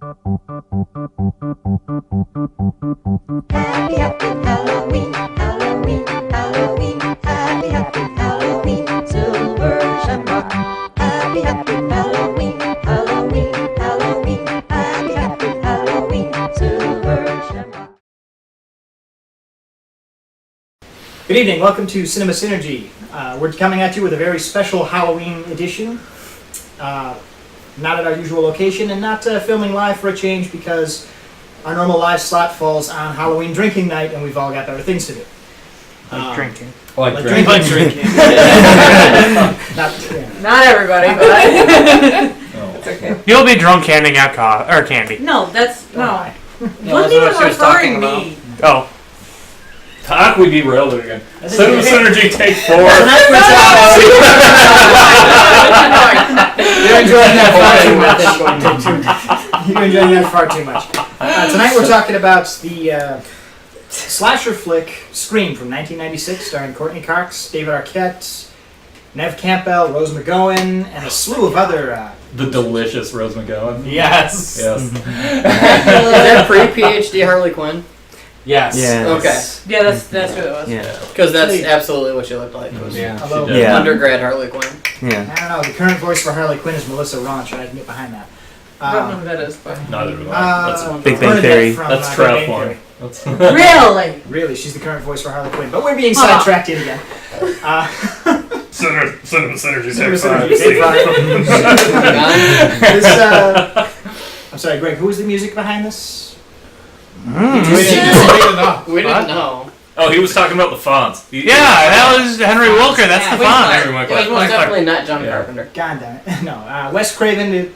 Happy, happy Halloween, Halloween, Halloween. Happy, happy Halloween, Silver Shamrock. Happy, happy Halloween, Halloween, Halloween. Happy, happy Halloween, Silver Shamrock. Good evening, welcome to Cinema Synergy. We're coming at you with a very special Halloween edition. Not at our usual location and not filming live for a change because our normal live slot falls on Halloween drinking night and we've all got better things to do. Drinking. Like drinking. Not everybody, but It's okay. You'll be drunk handing out candy. no, that's no. Wasn't Wasn't even referring me. Oh. Talk, we derailed it again. Cinema Synergy take 4. You're enjoying that far too much. Tonight we're talking about the slasher flick Scream from 1996, starring Courtney Cox, David Arquette, Neve Campbell, Rose McGowan, and a slew of other... The delicious Rose McGowan. Yes. Yes. Is that pre-PhD Harley Quinn? Yes. Okay. Yeah, that's who it was. Yeah. Because that's absolutely what she looked like. Was Although, She did. Yeah. undergrad Harley Quinn. Yeah. I don't know, the current voice for Harley Quinn is Melissa Ranch, and I can get behind that. I don't know who that is, but Neither do I. Big Bang Bernadette Theory. from, That's Big Trout Bang porn. Theory. That's really, Really, she's the current voice for Harley Quinn. But we're being Hold on. sidetracked yet again. Cinema Synergy Cinema take 5. Synergy, take 5. This, I'm sorry, Greg, who was the music behind this? We didn't know. Oh, he was talking about the fonts. Yeah, that was Henry Wilker. That's the font. Henry Wilker. It was definitely not John Carpenter. God damn it. No, Wes Craven did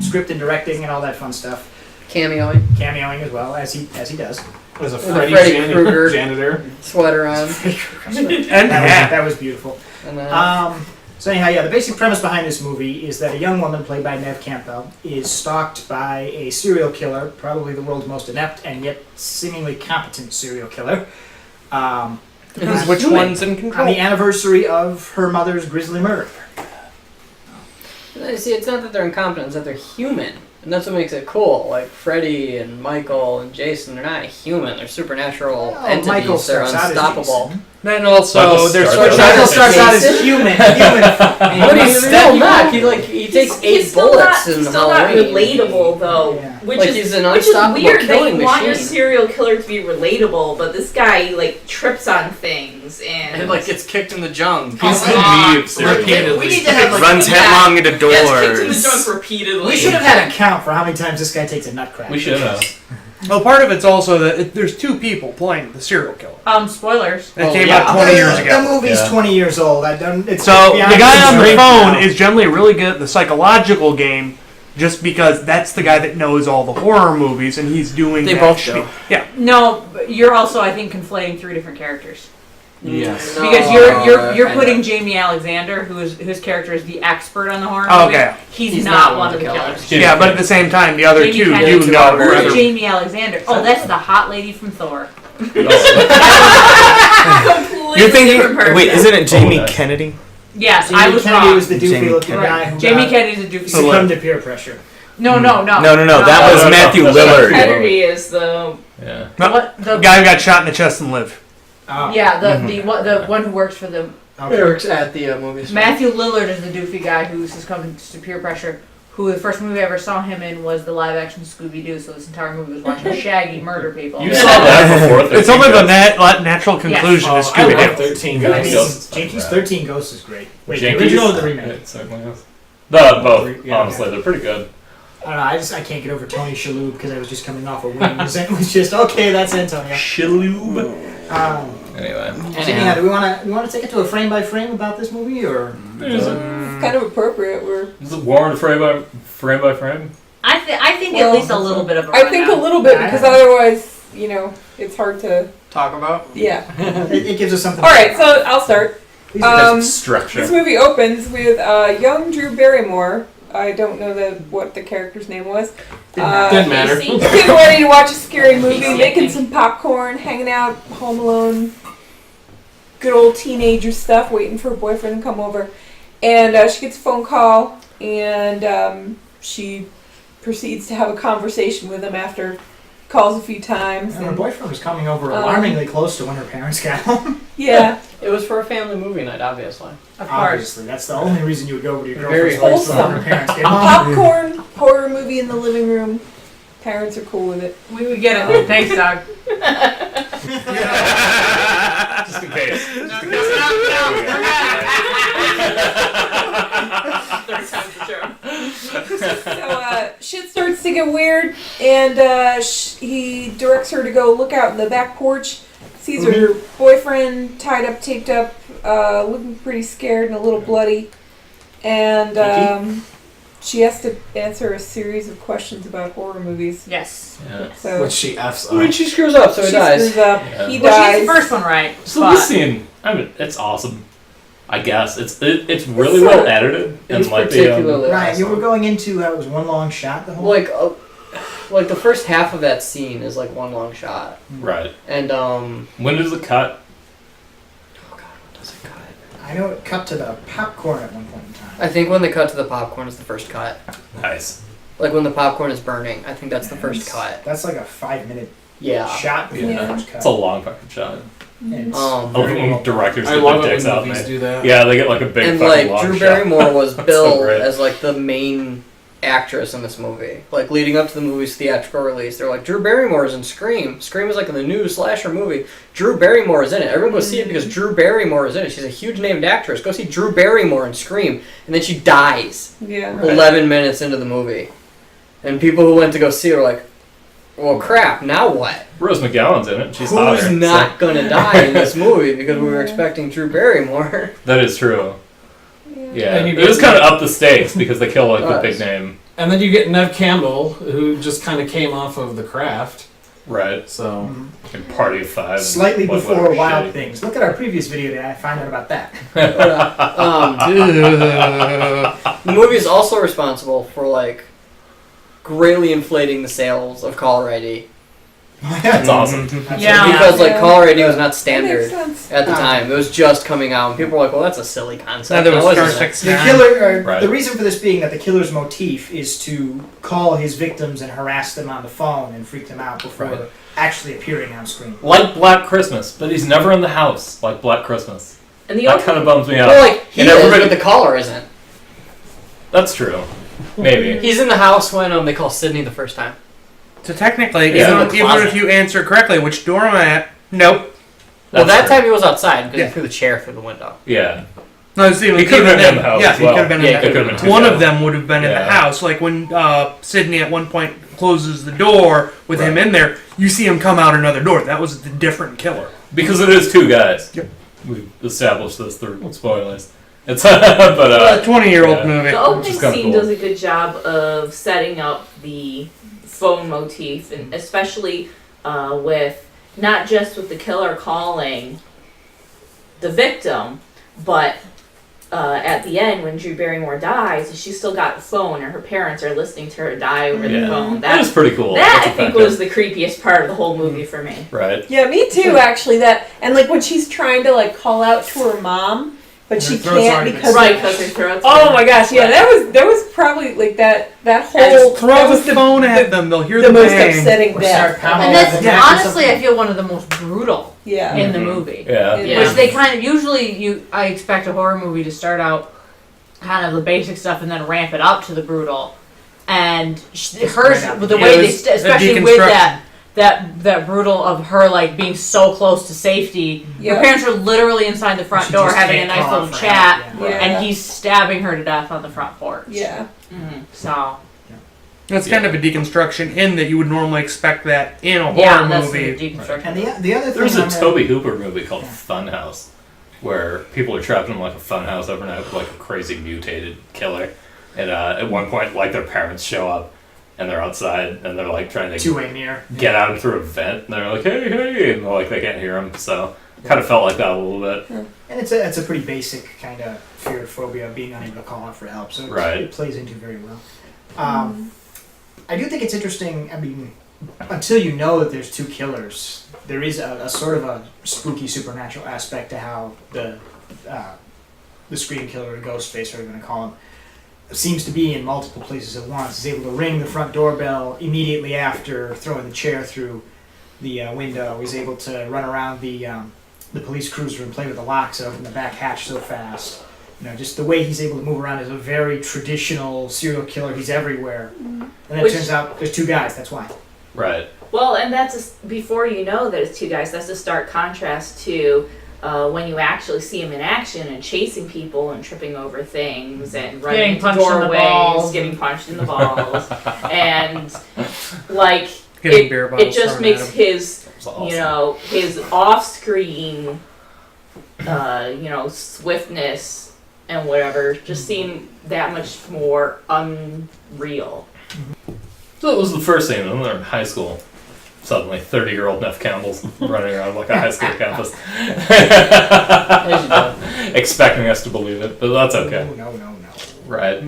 script and directing and all that fun stuff. Cameoing. Cameoing as well, as he does. Was a Freddy Krueger janitor. sweater on. That was beautiful. And then, So anyhow, yeah, the basic premise behind this movie is that a young woman played by Neve Campbell is stalked by a serial killer, probably the world's most inept and yet seemingly competent serial killer. Which one's in On control? the anniversary of her mother's grisly murder. see, it's not that they're incompetent, it's that they're human. And that's what makes it cool. Like Freddy and Michael and Jason, they're not human. They're supernatural entities. Michael They're starts out as unstoppable. Jason. Then also, Michael there's starts Michael out starts out as human. But he's still not. He takes 8 bullets in still not Halloween. relatable though, Yeah. which Like is he's an which is unstoppable weird that killing you want your machine. serial killer to be relatable, but this guy like trips on things and And like gets kicked in the junk. He's the me of serial killers. We need to have Runs headlong into gets kicked in the doors. junk repeatedly. We should have had a count for how many times this guy takes a nut crack. We should have. well, part of it's also that there's two people playing the serial killer. spoilers. That Oh, came yeah. out 20 years The ago. movie's Yeah. 20 years old. I don't. It's So the beyond guy on the great phone now. is generally really good at the psychological game, just because that's the guy that knows all the horror movies, and he's doing. They that both shit. do. Yeah. No, but you're also I think conflating 3 different characters Yes. because you're putting Jamie Alexander, whose character is the expert on the horror Oh, movie. okay. He's not one of the killers. Yeah, but at the same time, the other Jamie two Kennedy. do know. Who's Who's who- Jamie Alexander? Oh, that's the hot lady from Thor. Completely You're thinking. different person. Wait, isn't it Jamie Oh, Kennedy? Yes, Jamie I was Kennedy wrong. was the Jamie doofy-looking Right. guy who Jamie Kennedy's a doofy. succumbed to peer pressure. No. No. That was No, Matthew no, no. Lillard. Kennedy is the Yeah. What the? Guy who got shot in the chest and lived. Oh. Yeah, the one who works for the Okay. Eric's at the movie store. Matthew Lillard is the doofy guy who succumbed to peer pressure. Who the first movie I ever saw him in was the live action Scooby Doo. So this entire movie was watching Shaggy murder people. You saw that before 13 It's only the Ghosts. natural conclusion Yes. is Oh, I Scooby love Doo. 13 I mean, Ghosts. Jenkins' 13 Ghosts is great. Wait, the Jenkins? original or the remake? It certainly is. Both, Yeah, honestly, they're pretty good. I don't know. I can't get over Tony Shalhoub because I was just coming off of Wings and it was just okay. That's Antonio. Shalhoub. Anyway. So anyhow, do we want to take it to a frame by frame about this movie or? kind of appropriate. Is it warranted frame by frame? I think Well, at least a little bit of. I think a little bit because otherwise, it's hard to. Talk about. Yeah. It gives us something. All right, so I'll start. This Structure. movie opens with young Drew Barrymore. I don't know what the character's name was. Doesn't matter. Getting ready to watch a scary movie, making some popcorn, hanging out, home alone, good old teenager stuff, waiting for her boyfriend to come over. And she gets a phone call, and she proceeds to have a conversation with him after calls a few times. And her And, boyfriend was coming over alarmingly close to when her parents got home. yeah, It was for a family movie night, obviously. Of course. Obviously, that's the only reason you would go over to your Very girlfriend's place when wholesome. her parents came home. popcorn horror movie in the living room. Parents are cool with it. We would get it. Thanks, Doug. Just in case. Third time's the charm. So shit starts to get weird, and he directs her to go look out in the back porch. Sees her boyfriend tied up, taped up, looking pretty scared and a little bloody, and she has to answer a series of questions about horror movies. Yes. Yeah. So Which she F's When up. she screws up, so he she dies. screws up. Yeah. He Well, dies. she's the first one, right? So But- this scene, I mean, it's awesome. I guess it's really It's well not- edited, and It's like particularly Right, you were awesome. going into how it was one long shot the whole Like the first half of that scene is like one long shot, right. and When does it cut? oh god, what does it cut? I know it cut to the popcorn at one point in time. I think when they cut to the popcorn is the first cut. Nice. Like when the popcorn is burning, I think that's the first cut. That's like a 5-minute Yeah. shot before Yeah. the first cut. It's a long fucking shot. And it's I love very when well- directors I get love their it dicks when out, movies man. do that. Yeah, they get like a big And fucking like long Drew shot. Barrymore was That's billed so great. as like the main actress in this movie. Like leading up to the movie's theatrical release, they're like Drew Barrymore is in Scream. Scream is like in the new slasher movie. Drew Barrymore is in it. Everyone goes see it because Drew Barrymore is in it. She's a huge named actress. Go see Drew Barrymore in Scream, and then she dies Yeah. Right. 11 minutes into the movie, and people who went to go see it are like, "Well, crap. Now what? Rose McGowan's in it. She's Who's hotter. not gonna die in this movie because we were expecting Drew Barrymore?" So that is true. Yeah, And you it was get- kind of up the stakes because they kill like the big Does. name. And then you get Nev Campbell, who just kind of came off of The Craft. Right. So In Party of Five. and Slightly whatever before Wild shitty. Things. Look at our previous video to find out about that. The movie is also responsible for like greatly inflating the sales of Caller ID That's awesome. Yeah. because like Yeah. Caller ID was not That makes standard sense. at the time. It was just coming out, and people were like, "Well, that's a silly concept." Now there was Now, Star isn't it? Trek The Nine. killer, Right. the reason for this being that the killer's motif is to call his victims and harass them on the phone and freak them out before Right. actually appearing on screen. Like Black Christmas, but he's never in the house like Black Christmas. And the That only kind of bums me out. Well, like he And is, everybody- but the caller isn't. That's true. Maybe. He's in the house when they call Sydney the first time. So technically, Yeah. In the even if closet. you answer correctly, which door am I at? Nope. Well, That's that true. time he was outside because Yeah. he threw the chair through the window. Yeah. No, see, He could've been in the house Yeah, as he well. could have been Yeah, in he the could've been One together. of them would have been in the Yeah. house. Like when Sydney at one point closes the door with him Right. in there, you see him come out another door. That was the different killer. Because it is two guys. Yep. We've established this through spoilers. It's but A 20-year-old yeah. movie. The opening is kinda scene cool. does a good job of setting up the phone motif, and especially with not just with the killer calling the victim, but at the end when Drew Barrymore dies, she's still got the phone, or her parents are listening to her die over the Yeah. phone. That is pretty cool. That That's I think effective. was the creepiest part of the whole movie for me. Right. Yeah, me too. Actually, that and like when she's trying to like call out to her mom, but And she her throat's can't already been because Right, because her throat's Oh my gosh, yeah, that was probably like that whole Throw that the was phone at them. They'll hear the the most bang. upsetting Or death. start pounding And on that's the neck or honestly, I something. feel one of the most brutal Yeah. in the Mhm. movie. Yeah. It Yeah. Which they kind of usually I expect a horror movie to start out kind of the basic stuff and then ramp it up to the brutal. And hers, right out with the the gate. way It they, was especially a with deconstruction. that brutal of her like being so close to safety. Yeah. Her parents are literally inside the front She door just having a can't nice call little for chat, help, Yeah. and he's stabbing her to death on the front porch. Yeah. Mhm. So That's kind of a deconstruction in that you would normally expect that in a horror yeah, that's movie. the deconstruction. And the other thing There's a I'm Toby Hooper movie called Funhouse, where people are trapped in like a funhouse overnight with like a crazy mutated killer, and at one point like their parents show up and they're outside and they're like trying to two-way mirror. get at him through a vent, and they're like, hey, hey, and they're like they can't hear him. So kind of felt like that a little bit. And it's a pretty basic kind of fear phobia of being unable to call out for help. So Right. it plays into very well. I do think it's interesting. I mean, until you know that there's two killers, there is a sort of a spooky supernatural aspect to how the Scream Killer or Ghostface, whatever you want to call him, seems to be in multiple places at once, is able to ring the front doorbell immediately after throwing the chair through the window. He's able to run around the police cruiser and play with the locks and open the back hatch so fast. You know, just the way he's able to move around is a very traditional serial killer. He's everywhere. And then it Which- turns out there's two guys, that's why. Right. Well, and before you know that it's two guys, that's a stark contrast to when you actually see him in action and chasing people and tripping over things and running Getting into punched in the doorways, balls. getting punched in the balls, and like Getting beer it bottles just thrown makes at him. his It's awesome. you know his off-screen swiftness and whatever just seem that much more unreal. So it was the first scene, and they're in high school. Suddenly, 30-year-old Neff Campbell's running around like a high school campus. Expecting us to believe it, but that's okay. No. Right.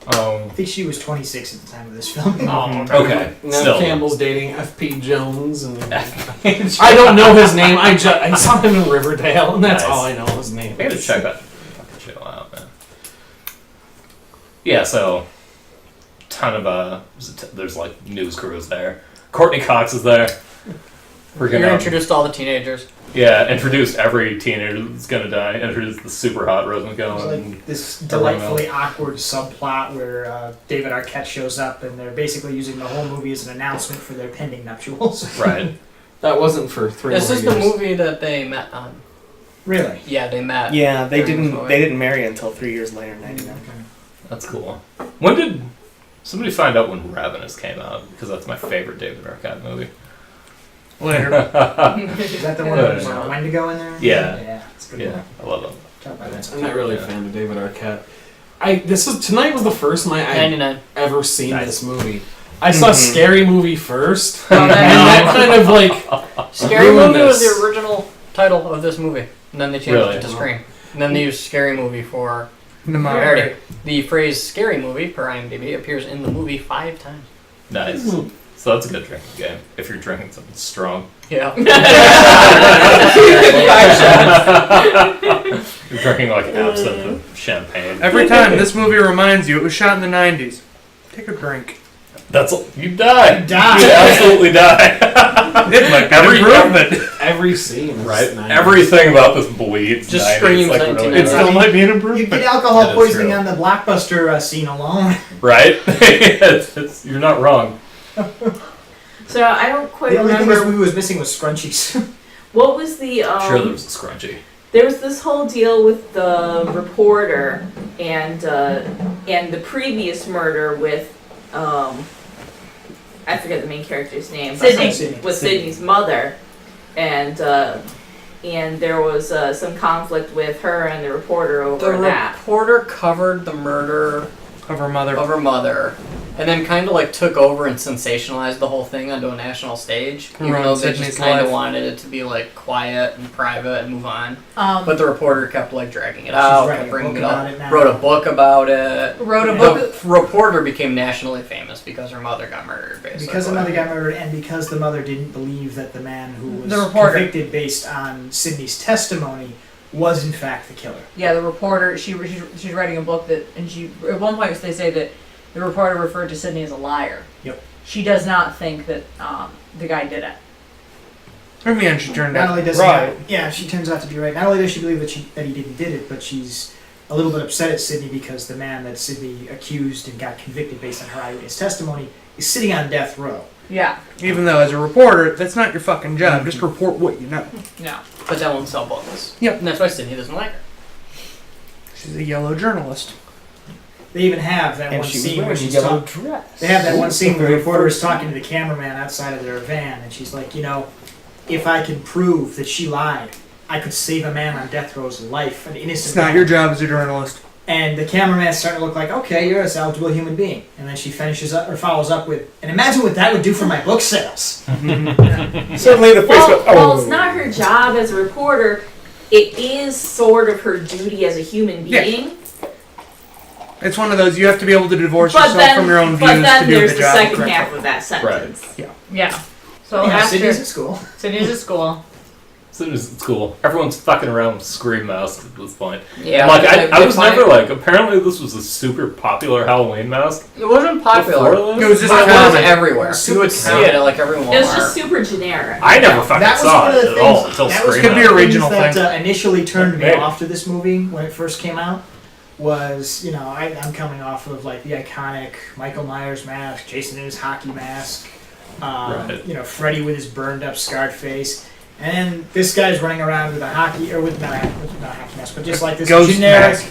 I think she was 26 at the time of this film. Okay. Nev Still. Campbell's dating F.P. Jones, and I don't know his name. I saw him in Riverdale, and that's Nice. all I know his name. I gotta check that fucking show out, man. Yeah, so ton of there's like news crews there. Courtney Cox is there. Freaking You're out. introduced to all the teenagers. Yeah, introduced every teenager that's gonna die. Introduced the super hot Rose There's McGowan. like this delightfully awkward subplot where David Arquette shows up and they're basically using the whole movie as an announcement for their pending nuptials. Right. That wasn't for 3 This more is the years. movie that they met on. Really? Yeah, they met. Yeah, they during this didn't. movie. They didn't marry until 3 years later, in '99. That's cool. When did somebody find out when Ravenous came out? Because that's my favorite David Arquette movie. Later. Is that the one with Wendigo in there? Yeah. Yeah, it's a good. Yeah, I love him. Talk about that. I'm not really a fan of David Arquette. Tonight was the first night I 99. ever seen Nice. this movie. I saw Scary Movie first, Oh, and that kind of like Scary ruined Movie was this. the original title of this movie, and then they changed Really? it to Scream. And then they used Scary Movie for The parody. The phrase "Scary Movie" per IMDb appears in the movie 5 times. Nice. So that's a good drinking game if you're drinking something strong. Yeah. You're drinking like absinthe and champagne. Every time this movie reminds you it was shot in the 90s. Take a drink. You die. You die. You absolutely die. It might be an improvement. every scene. Is Right. 90s. Everything about this bleeds. Just 90s, screams like 1990s. really It still might be an You improvement. get alcohol That is poisoning true. on the Blockbuster scene alone. right. You're not wrong. So I don't quite The only thing this remember movie was missing was scrunchies. what was the Sure, there was a scrunchie. there was this whole deal with the reporter and the previous murder with I forget the main character's name. but Sydney. some- with Sydney's mother, and there was some conflict with her and the reporter over The that. reporter covered the murder Of her mother. of her mother, and then kind of like took over and sensationalized the whole thing onto a national stage, even Ruined though they Sydney's just kind of life. wanted it to be like quiet and private and move on. Um, But the reporter kept like dragging it out, writing kept a bringing book it about up, it now. wrote a book about it. wrote a book. The reporter became nationally famous because her mother got murdered, basically. Because the mother got murdered, and because the mother didn't believe that the man who was The reporter. convicted based on Sydney's testimony was in fact the killer. Yeah, the reporter. She's writing a book that, and she at one point they say that the reporter referred to Sydney as a liar. Yep. She does not think that the guy did it. In the end, she turned Not out only does right. she turns out to be right. Not only does she believe that he did it, but she's a little bit upset at Sydney because the man that Sydney accused and got convicted based on her eyewitness testimony is sitting on death row. Yeah. Even though, as a reporter, that's not your fucking job. Just report what you know. No. But that won't sell books. Yep. And that's why Sydney doesn't like her. She's a yellow journalist. They even have that And one she was scene where wearing a she's yellow talking. dress. They have that one scene where the Very reporter is first talking to scene. the cameraman outside of their van, and she's like, if I can prove that she lied, I could save a man on death row's life, an innocent It's not man. your job as a journalist. And the cameraman's starting to look like, okay, you're a salvageable human being. And then she follows up with, and imagine what that would do for my book sales. Certainly the face Well, of, well, it's not her job as a reporter. It is sort of her duty as a human Yeah. being. It's one of those, you have to be able to divorce But yourself then, from your own but views then to do there's the the job second correctly. half of that sentence. Yeah. So Yeah, after Sydney's at school. Sydney's at school, soon as it's cool. Everyone's fucking around with Scream masks at this point. Yeah, Like, they I was find- never like, apparently this was a super popular Halloween mask. It wasn't popular. Before this? It was just But it was common. everywhere. You would see it at like every Walmart. It was just super generic. I never fucking That was saw one of it the at all things. until That was Scream. could be one of the original things that thing. initially turned me Maybe. off to this movie when it first came out. Was, you know, I'm coming off of like the iconic Michael Myers mask, Jason in his hockey mask, Right. you know, Freddy with his burned up, scarred face, and this guy's running around with a hockey, or with not a hockey mask, but just like this Ghost generic, mask.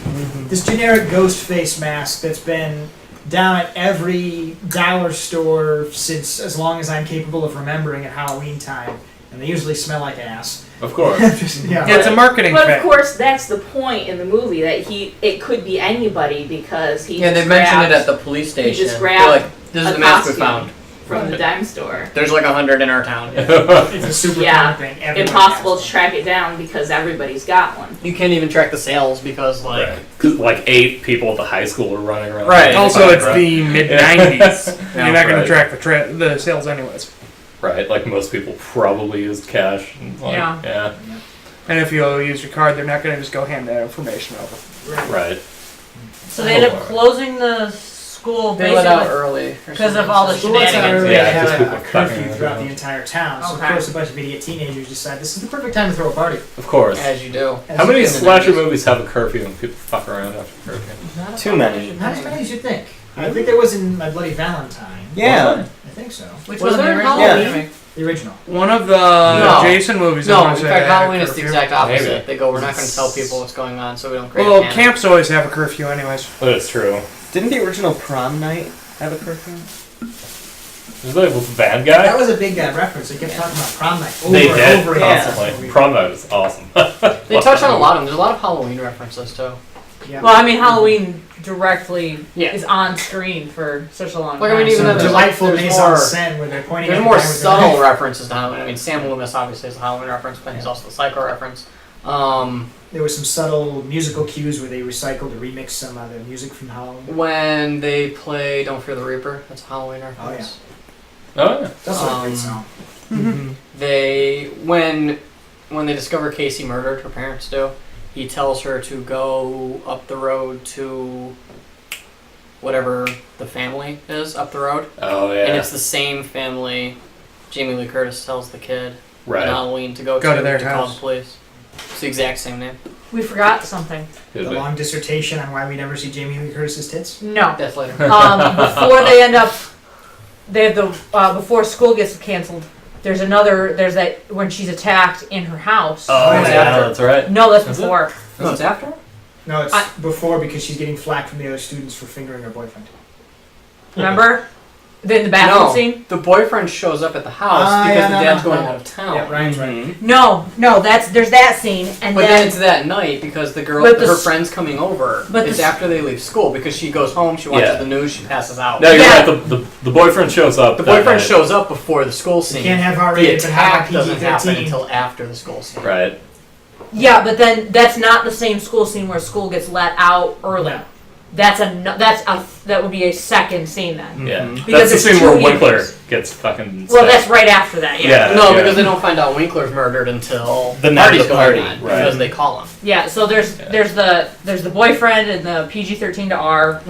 this generic ghost face mask that's been down at every dollar store since as long as I'm capable of remembering at Halloween time, and they usually smell like ass. Of course. Just, yeah. Yeah, it's a marketing But thing. of course, that's the point in the movie that it could be anybody because he. Yeah, they just mentioned it grabbed at the police He station. just They're grabbed like, this is a the mask we costume found. from the dime store. There's like 100 in our town. It's a super Yeah. common thing. Everybody Impossible has to track it down because everybody's got one. You can't even track the sales because like Right. 'Cause, like 8 people at the high school are running around. Right. Also, it's Right. the mid '90s. Yeah. You're not going Right. to track the sales anyways. Right, like most people probably used cash. And like, Yeah. And if you use your card, they're not going to just go hand that information over. Right. So they end up closing the school they let out basically. early or because of something. all the School lets out shenanigans. early Yeah, and just have people a fucking curfew throughout the around. entire town. So Okay. of course a bunch of idiot teenagers decide this is the perfect time to throw a party. Of course. As you do. How many In the slasher 90s. movies have a curfew and people fuck around after curfew? Too many. Not as many as you'd think. I think there was in My Bloody Valentine. Yeah. I think so. Which Was was the there original? Halloween? The original. One of the No. Jason movies. I No, wanna in say fact, they had a Halloween is the curfew. exact opposite. Maybe. They go, we're not going to tell people what's going on, so we don't create Well, a panic. camps always have a curfew, anyways. But it's true. Didn't the original prom night have a curfew? Is that with the bad That guy? was a big reference. They kept talking about prom night over They and did over again. constantly. Prom night is awesome. They touch on a lot of them. There's a lot of Halloween references too. Yeah. Well, I mean, Halloween directly Yeah. is on screen for such a long Like, I time. mean, even Some though there's delightful there's mise more- en scène where they're pointing There's at more the guy with the subtle knife. references to Halloween. I mean, Sam Loomis obviously is a Halloween reference, but he's also the Psycho reference. There was some subtle musical cues where they recycled or remixed some of the music from Halloween. When they play Don't Fear the Reaper, that's a Halloween reference. Oh, yeah. That's a great song. They when they discover Casey murdered, her parents do. He tells her to go up the road to whatever the family is up the road, Oh, and yeah. it's the same family. Jamie Lee Curtis tells the kid on Right. Halloween to go to their call house. the police. It's the exact same name. We forgot something. Could The be. long dissertation on why we never see Jamie Lee Curtis's tits. No. That's later. Before they end up, they have the before school gets canceled. There's that when she's attacked in her house. Oh, It's yeah, after. that's right. No, that's Is it? before. No, it's after. No, it's I- before because she's getting flack from the other students for fingering her boyfriend. Remember? In the bathroom No, scene? the boyfriend shows up at the house Ah, because yeah, the no, dad's no, going no. out of town. Yeah, Ryan's right. Mm-hmm. No, there's that scene, and But then then it's that night because the girl, But the her s- friend's coming over. but It's the s- after they leave school because she goes home, she watches Yeah. the news, she passes out. No, you're Yeah. right. The boyfriend shows up. The that boyfriend night. shows up before the school You scene. can't have The R-rated, but attack have doesn't happen PG-13. until after the school scene. Right. yeah, but then that's not the same school scene where school gets let out early. No. That would be a second scene then. Yeah. Mhm. Because That's the there's scene where 2 Winkler years. gets fucking. Well, stabbed. that's right after that. Yeah. No, because they don't find out Winkler's murdered until The night party's of the going party, on, right. because they call him. Yeah. So there's the boyfriend and the PG-13 to R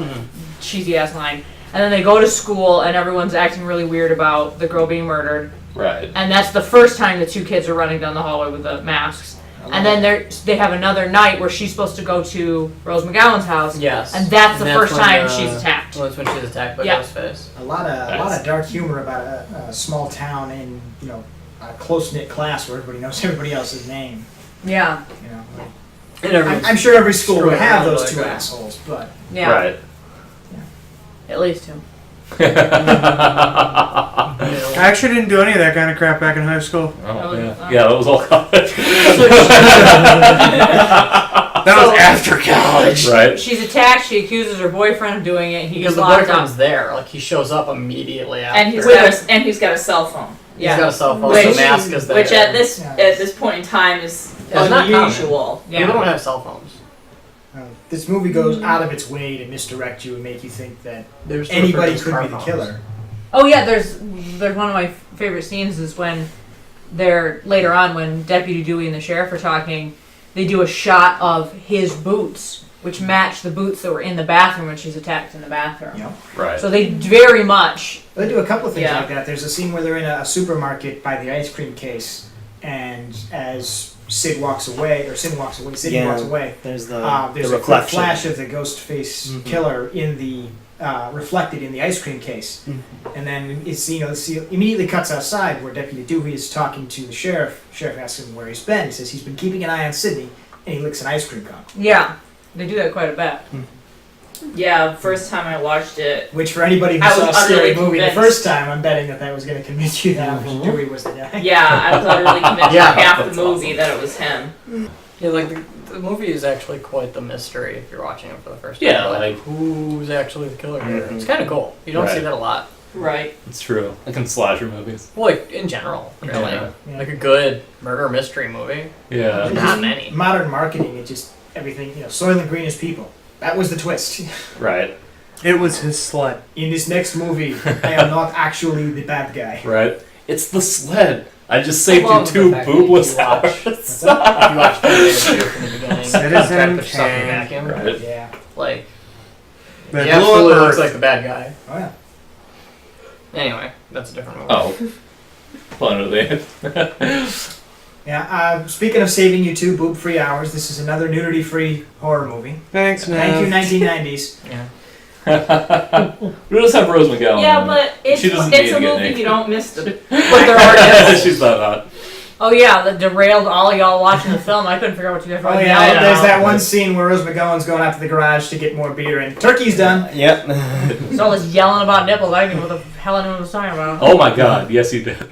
cheesy ass line, and then they go to school and everyone's acting really weird about the girl being murdered, Right. and that's the first time the 2 kids are running down the hallway with the masks. And then they have another night where she's supposed to go to Rose McGowan's house, Yes. and that's the first when, time she's attacked. Well, that's when she's attacked by Yeah. Ghostface. A lot of dark humor about a small town in a close knit class where everybody knows everybody else's name. Yeah. You know, And everyone's I'm sure every school would screwing have around those like 2 that. assholes, but Yeah. Right. At least 2. I actually didn't do any of that kind of crap back in high school. Oh, yeah. Yeah, that was all college. That was after college. Right. She's attacked. She accuses her boyfriend of doing it. He because gets the locked boyfriend's up. there. Like he shows up immediately after. And he's got a cell phone. He's got a cell phone. Which- the mask is there. Which at this Yeah. point in time is Yeah, it's not common. unusual. People don't have cell phones. this movie goes out of its way to misdirect you and make you think that There's anybody could be the killer. Oh yeah, there's one of my favorite scenes is when they're later on when Deputy Dewey and the sheriff are talking, they do a shot of his boots, which match the boots that were in the bathroom when she's attacked in the bathroom. Yeah. Right. So they very much. They do a couple of things Yeah. like that. There's a scene where they're in a supermarket by the ice cream case, and as Sid walks away, Sidney walks away. There's the There's the a quick reflection. flash of the ghost face killer in the reflected in the ice cream case, and then it's immediately cuts outside where Deputy Dewey is talking to the sheriff. Sheriff asks him where he's been. He says he's been keeping an eye on Sidney, and he licks an ice cream cone. Yeah, they do that quite a bit. Yeah, first time I watched it. Which for anybody who I saw was a scary utterly movie the convinced. first time, I'm betting that was going to convince you that Dewey was the guy. Yeah, I was utterly convinced Yeah. for half the That's movie awesome. that it was him. Yeah, like the movie is actually quite the mystery if you're watching it for the first time. Yeah, You're like- who's actually the killer here? Mhm. It's kind of cool. You don't see Right. that a lot. Right. It's true. Like in slasher movies. Well, like in general, really. Yeah. Yeah. Like a good murder mystery movie. Yeah. Not many. Modern marketing, it just everything. Soylent Green is people. That was the twist. Right. It was his sled. In this next movie, I am not actually the bad guy. Right. It's the sled. I just saved love you the 2 fact that boobless you watch- hours. If you watch the video from the beginning, Citizen Trap the stuff in Kane. vacuum. Right. Yeah. Like, That he blew up absolutely Earth. looks like the bad guy. Oh yeah. Anyway, that's a different movie. Oh. Planet of the Apes. Yeah. Speaking of saving you 2 boob-free hours, this is another nudity-free horror movie. Thanks, Thank you, man. 1990s. Yeah. We just have Rose McGowan. Yeah, in but it. it's She doesn't need a to get movie naked. you don't miss the. But there are She's not hot. Oh yeah, that derailed all of y'all watching the film. I couldn't figure out what you guys were Oh yelling yeah. There's about. that one scene where Rose McGowan's going out to the garage to get more beer, and turkey's done. Yep. There's all this yelling about nipples. I didn't know what the hell anyone was talking about. Oh my god, yes you did. And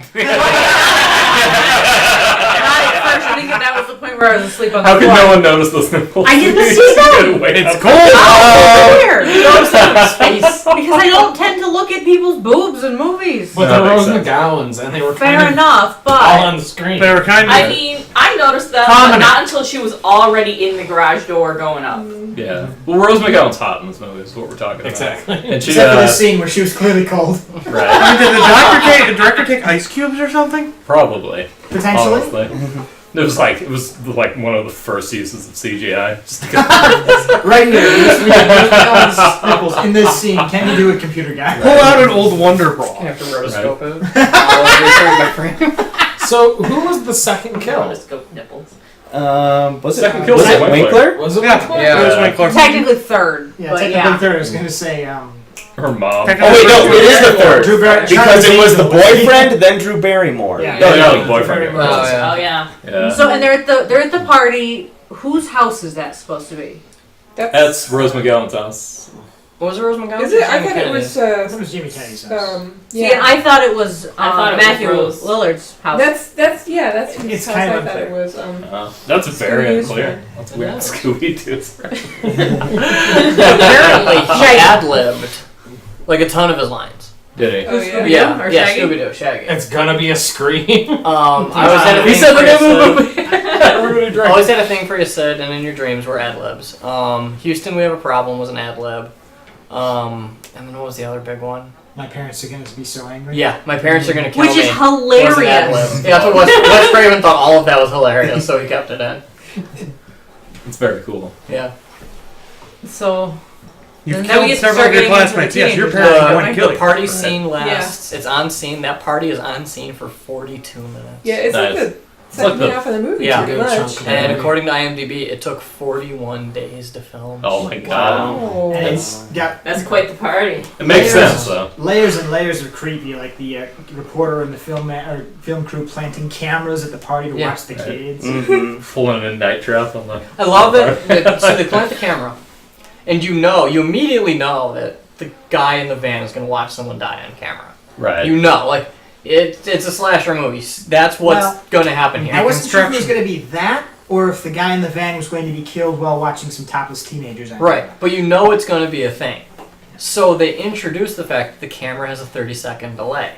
I at first thinking that was the point where I was asleep on the How could floor. no one notice those nipples? I didn't You see just them! couldn't wait It's up. cold. Oh, weird. You notice that in space. Because I don't tend to look at people's boobs in movies. But That they're makes Rose sense. McGowan's, and they were Fair kind of enough, all but on the screen. They were kind of. I mean, I noticed that, but Prominent. not until she was already in the garage door going up. Yeah. Well, Rose McGowan's hot in this movie is what we're talking about. Exactly. And she, Except for this scene where she was clearly cold. right. Did the director take ice cubes or something? Probably. Potentially. Honestly. It was like one of the first uses of CGI. Just to Right here. Rose McGowan's nipples in this scene. Can you do it, computer guy? Pull out an old Wonder You Bra. have to rotoscope it. Every frame by frame. So, who was the second kill? Rotoscope nipples. Was it? Second kill was was it Winkler. Winkler? Was it Yeah. Winkler? Yeah. It was Winkler. technically third. Yeah, but technically yeah. third. I was going to say. Her mom. Technically- Oh wait, no, it is the third. Drew Barrymore. Because it was the boyfriend, then Drew Barrymore. Yeah. No, boyfriend. Oh, yeah. Oh yeah. Yeah. So and they're at the party. Whose house is that supposed to be? That's Rose McGowan's house. What was it, Rose McGowan? Is it? I Jamie thought it Kennedy? was. That was Jimmy Kennedy's house. See, and I thought it was I thought it was Matthew Rose. Lillard's house. That's whose It's house kind I of thought it unclear. was. That's very Scooby-Doo's unclear. friend. That's weird. Scooby Doo's Apparently, he ad-libbed like a ton of his lines. Did he? Oh yeah. Scooby-Doo Yeah, or yeah, Shaggy? Scooby-Doo, Shaggy. It's gonna be a scream. I always had a He thing said for the you, name of the Sid. movie. Everybody drank. Always had a thing for you, Sid, and in your dreams were ad-libs. Houston, we have a problem was an ad-lib. And then what was the other big one? My parents are going to be so angry. Yeah, my parents are gonna kill Which me. is was an hilarious. ad-lib. Yeah, that's what Wes Craven thought all of that was hilarious, so he kept it in. It's very cool. Yeah. So You've And then we killed get to several start of your getting into the classmates. Yes, your teenagers. parents are going to kill The you. party scene lasts. It's on scene. That party is on scene for 42 minutes. Yeah, it's like Nice. the second like the- half of the movie, Yeah. pretty Good much. chunk of And movie. according to IMDb, it took 41 days to film. Oh my god. Oh. And it's got That's quite the party. It makes Layers. sense though. layers and layers of creepy, like the reporter and the film crew planting cameras at the party to Yeah. watch the kids. Mhm. Pulling a night trap on the. I love it. So they plant the camera, and you immediately know that the guy in the van is going to watch someone die on camera. Right. You know, like, it's a slasher movie. That's what's Well, going to happen here. I wasn't sure if it was going to be that, or if the guy in the van was going to be killed while watching some topless teenagers. on Right, camera. but you know it's going to be a thing. So they introduce the fact that the camera has a 30-second delay.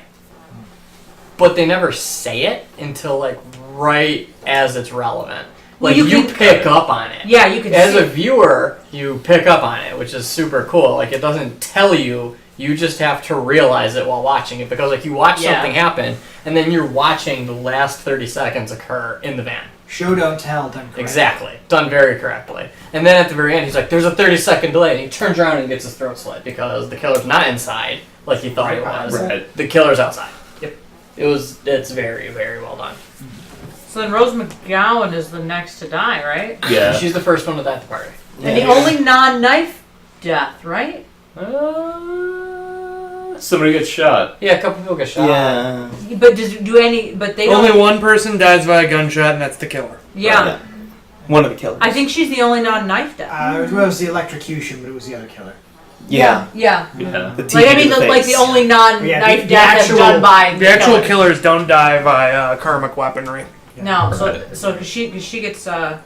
But they never say it until, like, right as it's relevant. Like, Well, you you can- pick up on it. yeah, you can As see. a viewer, you pick up on it, which is super cool. Like, it doesn't tell you, You just have to realize it while watching it because like you watch Yeah. something happen and then you're watching the last 30 seconds occur in the van. Show don't tell, done correctly. Exactly. Done very correctly. And then at the very end, he's like, there's a 30-second delay. And he turns around and gets his throat slit because the killer's not inside like he thought he was. Right. The killer's outside. Yep. It's very, very well done. So then Rose McGowan is the next to die, right? Yeah. She's the first one at that party. And the only non-knife death, right? Somebody gets shot. Yeah, a couple people get shot. Yeah. But But they Only don't. one person dies by a gunshot, and that's the killer. Yeah. One of the killers. I think she's the only non-knife death. It was the electrocution, but it was the other killer. Yeah. Yeah. Yeah. The Like I TP mean, to the like the face. only non-knife Yeah, the death actual- that's done by The actual killer. killers don't die by karmic weaponry. No, Right. so cause she gets murdered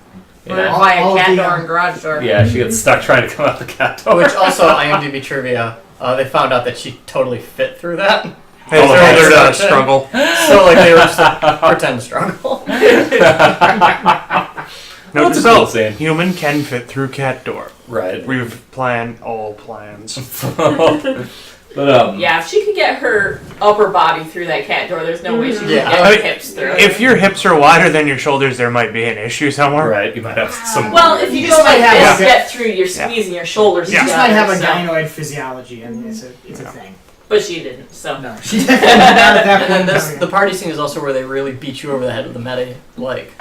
Yeah. by All a of cat the, door and garage door. Yeah, she gets stuck trying to come out the cat door. Which also, IMDb trivia, they found out that she totally fit through that. Hey, Oh, so that's they're such a- struggle. So like they were just like, pretend struggle. Note That's to a cool self, scene. human can fit through cat door. Right. We've planned all plans. But Yeah, if she could get her upper body through that cat door, there's no way she could Yeah. get I her mean, hips through. If your hips are wider than your shoulders, there might be an issue somewhere. right, you might have some. Well, if you You go just like might have this, a- get through, you're squeezing your shoulders Yeah. She together. just might have a so- gynoid physiology, and it's a thing. But she didn't, so. No, she definitely not at that And then point. the party scene is also where they really beat you over the head with the meta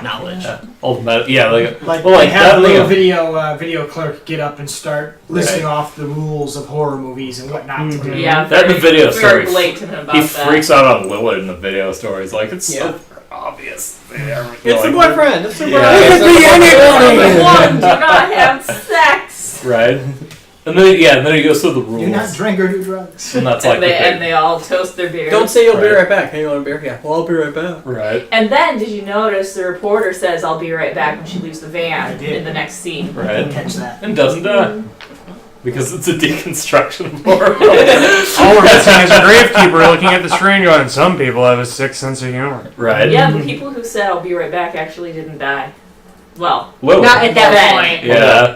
knowledge. Ultimate, yeah, like Like, well, like they have a little definitely. video clerk get up and start listing off the rules of horror movies and what not to do. Yeah, That in the video very story, blatant about He that. freaks out on Lillard in the video story. He's like, it's Yeah. so obvious. It's the boyfriend. It's the Yeah. boyfriend. It could be Number one, do not have sex. Right. And then he goes through the rules. Do not drink or do drugs. And that's like And the they all toast their beer. Don't say you'll be Right. right back. Hey, you want a beer? Yeah. Well, I'll be right back. big, right, And then, did you notice the reporter says, "I'll be right back" when she leaves the I van did. in the next scene? right, Catch that. and doesn't die because it's a deconstruction of horror. All we're missing is a gravekeeper looking at the screen going, some people have a sick sense of humor. Right. Yeah, the people who said "I'll be right back" actually didn't die. Well, Lillard. Not at that Then. point. Yeah.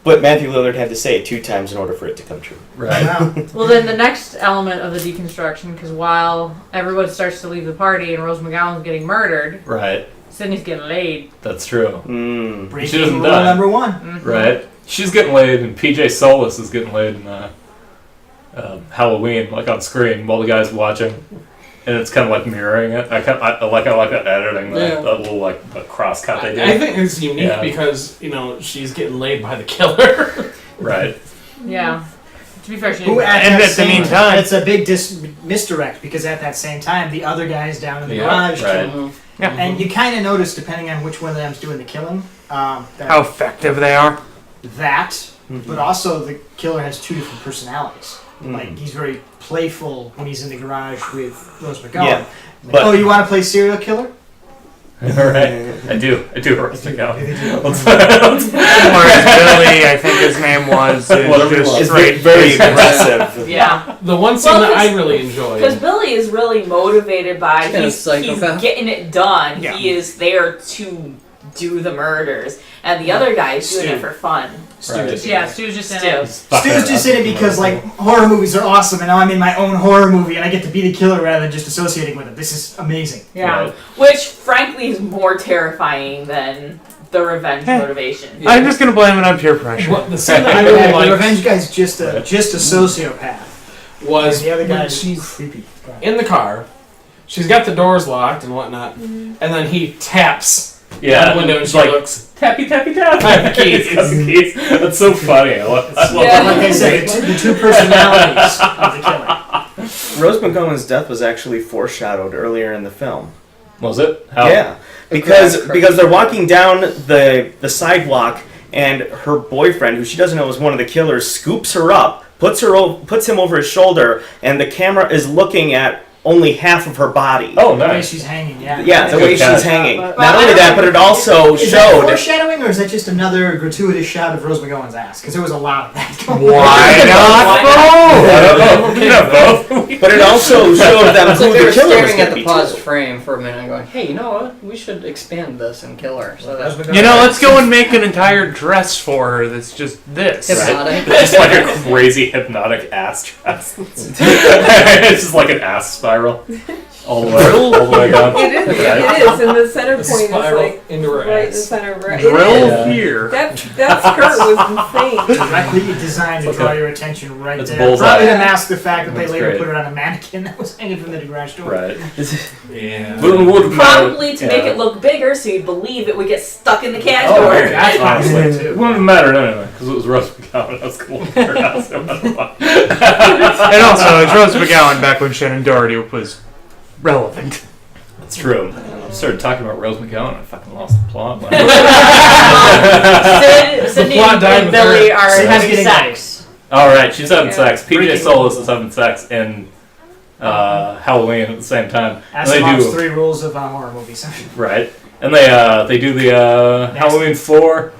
But Matthew Lillard had to say it 2 times in order for it to come true. Right. Wow. Well, then the next element of the deconstruction, because while everyone starts to leave the party and Rose McGowan's getting murdered, Right. Sydney's getting laid. That's true. Mm. She Breaking doesn't rule die. number 1. Right. She's getting laid, and PJ Solis is getting laid in Halloween, like on screen, while the guy's watching, and it's kind of like mirroring it. I like that editing, Yeah. that little like the cross cut they I did. think it's unique Yeah. because she's getting laid by the killer. Right. Yeah. To be fair, she Who didn't. at And that at the same meantime- it's a big misdirect because at that same time the other guy's down in the Yeah, garage right. too. Yeah. And you kind of notice, depending on which one of them's doing the killing, that, How effective they are. but also the killer has 2 different personalities. Like he's very playful when he's in the garage with Rose McGowan. Yeah, Like, but- oh, you want to play serial killer? Right. I do. Rose McGowan. Whereas Billy, I think his name was, is Whatever just it was. It's straight very face. aggressive. yeah. The one scene Well, that I 'cause- really enjoyed. Because Billy is really motivated by Kinda he's psychopath. getting it done. Yeah. He is there to do the murders, and the other guy is doing Stu. it for fun. Right. Yeah, Stu's just in Stu. it. Stu's just in it because like horror movies are awesome, and now I'm in my own horror movie, and I get to be the killer rather than just associating with it. This is amazing. Yeah. Right. Which, frankly, is more terrifying than the revenge motivation. I'm just going to blame it on peer pressure. What the scene that I I mean, really the liked revenge guy's just a sociopath, was and the other when guy's she's creepy. in the car. She's got the doors locked and whatnot, and then he taps Yeah. on the window and It's she like looks. tappy tappy tap. I have the keys. It's got the keys. That's so funny. I love Like that. I said, the 2 personalities of the killer. Rose McGowan's death was actually foreshadowed earlier in the film. Was it? How? Yeah, because they're walking down the sidewalk, and her boyfriend, who she doesn't know is one of the killers, scoops her up, puts him over his shoulder, and the camera is looking at only half of her body. Oh, The way nice. she's hanging, yeah. Yeah, the Good way catch. she's hanging. But- Not only that, but it also Is that showed. foreshadowing, or is that just another gratuitous shot of Rose McGowan's ass? Because there was a lot of that going on. Why not both? You have both. But it also showed them It's like who they the were killer was staring going at to the be. paused too. frame for a minute and going, hey, you know what? We should expand this and kill her. So Rose that's McGowan- You know, let's go and make an entire dress for her that's just this. hypnotic. Just like a crazy hypnotic ass dress. It's just like an ass spiral. All the way down. It is. Right. It is, and the center The point is spiral like into her right in the ass. center of her. Drill It is. Yeah. here. That skirt was insane. Directly designed to It's draw like a- your attention right it's there. bullseye. Probably to mask the fact that they That's later great. put it on a mannequin that was hanging from the garage door. Right. Yeah. Probably to make Yeah. it look bigger so you'd believe it would get stuck in the cat Oh, door. okay. That's Honestly, honestly it too. wouldn't matter anyway, because it was Rose McGowan. That's cool. Her house, no matter what. And also, it's Rose McGowan back when Shannon Doherty was relevant. That's true. I started talking about Rose McGowan. I fucking lost the plot. Sydney plot died and with Billy her. are Sydney's having getting sex. All right, she's having Yeah. sex. PJ Breaking Solis is having sex in Halloween at the same time. And they Asimov's do 3 rules of horror movies. right, and they do the Halloween 4.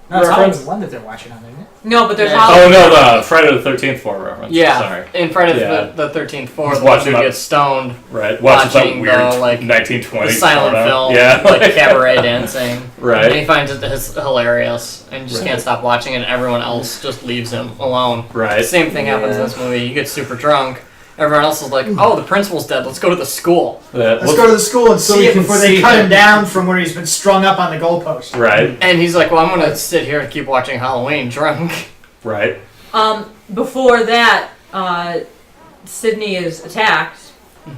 No, it's Reference? Halloween 1 that they're watching on, isn't it? No, but there's Yeah. Halloween. Oh no, the Friday the 13th 4 reference. Yeah, Sorry. in front of Yeah. the 13th floor, Just the watching dude that- gets stoned, Right, watching Watching some weird the, like, 1920s the silent porno. film, Yeah, like cabaret dancing. And right, he finds it hilarious and just Right. can't stop watching it, and everyone else just leaves him alone. The right. same thing happens in this movie. He gets super drunk. Everyone else is like, oh, the principal's dead. Let's go to the school. Let's go to the school and So see we it can before they see cut him. him down from where he's been strung up on the goalpost. Right, And he's like, well, I'm going to sit here and keep watching Halloween drunk. right. Before that, Sydney is attacked,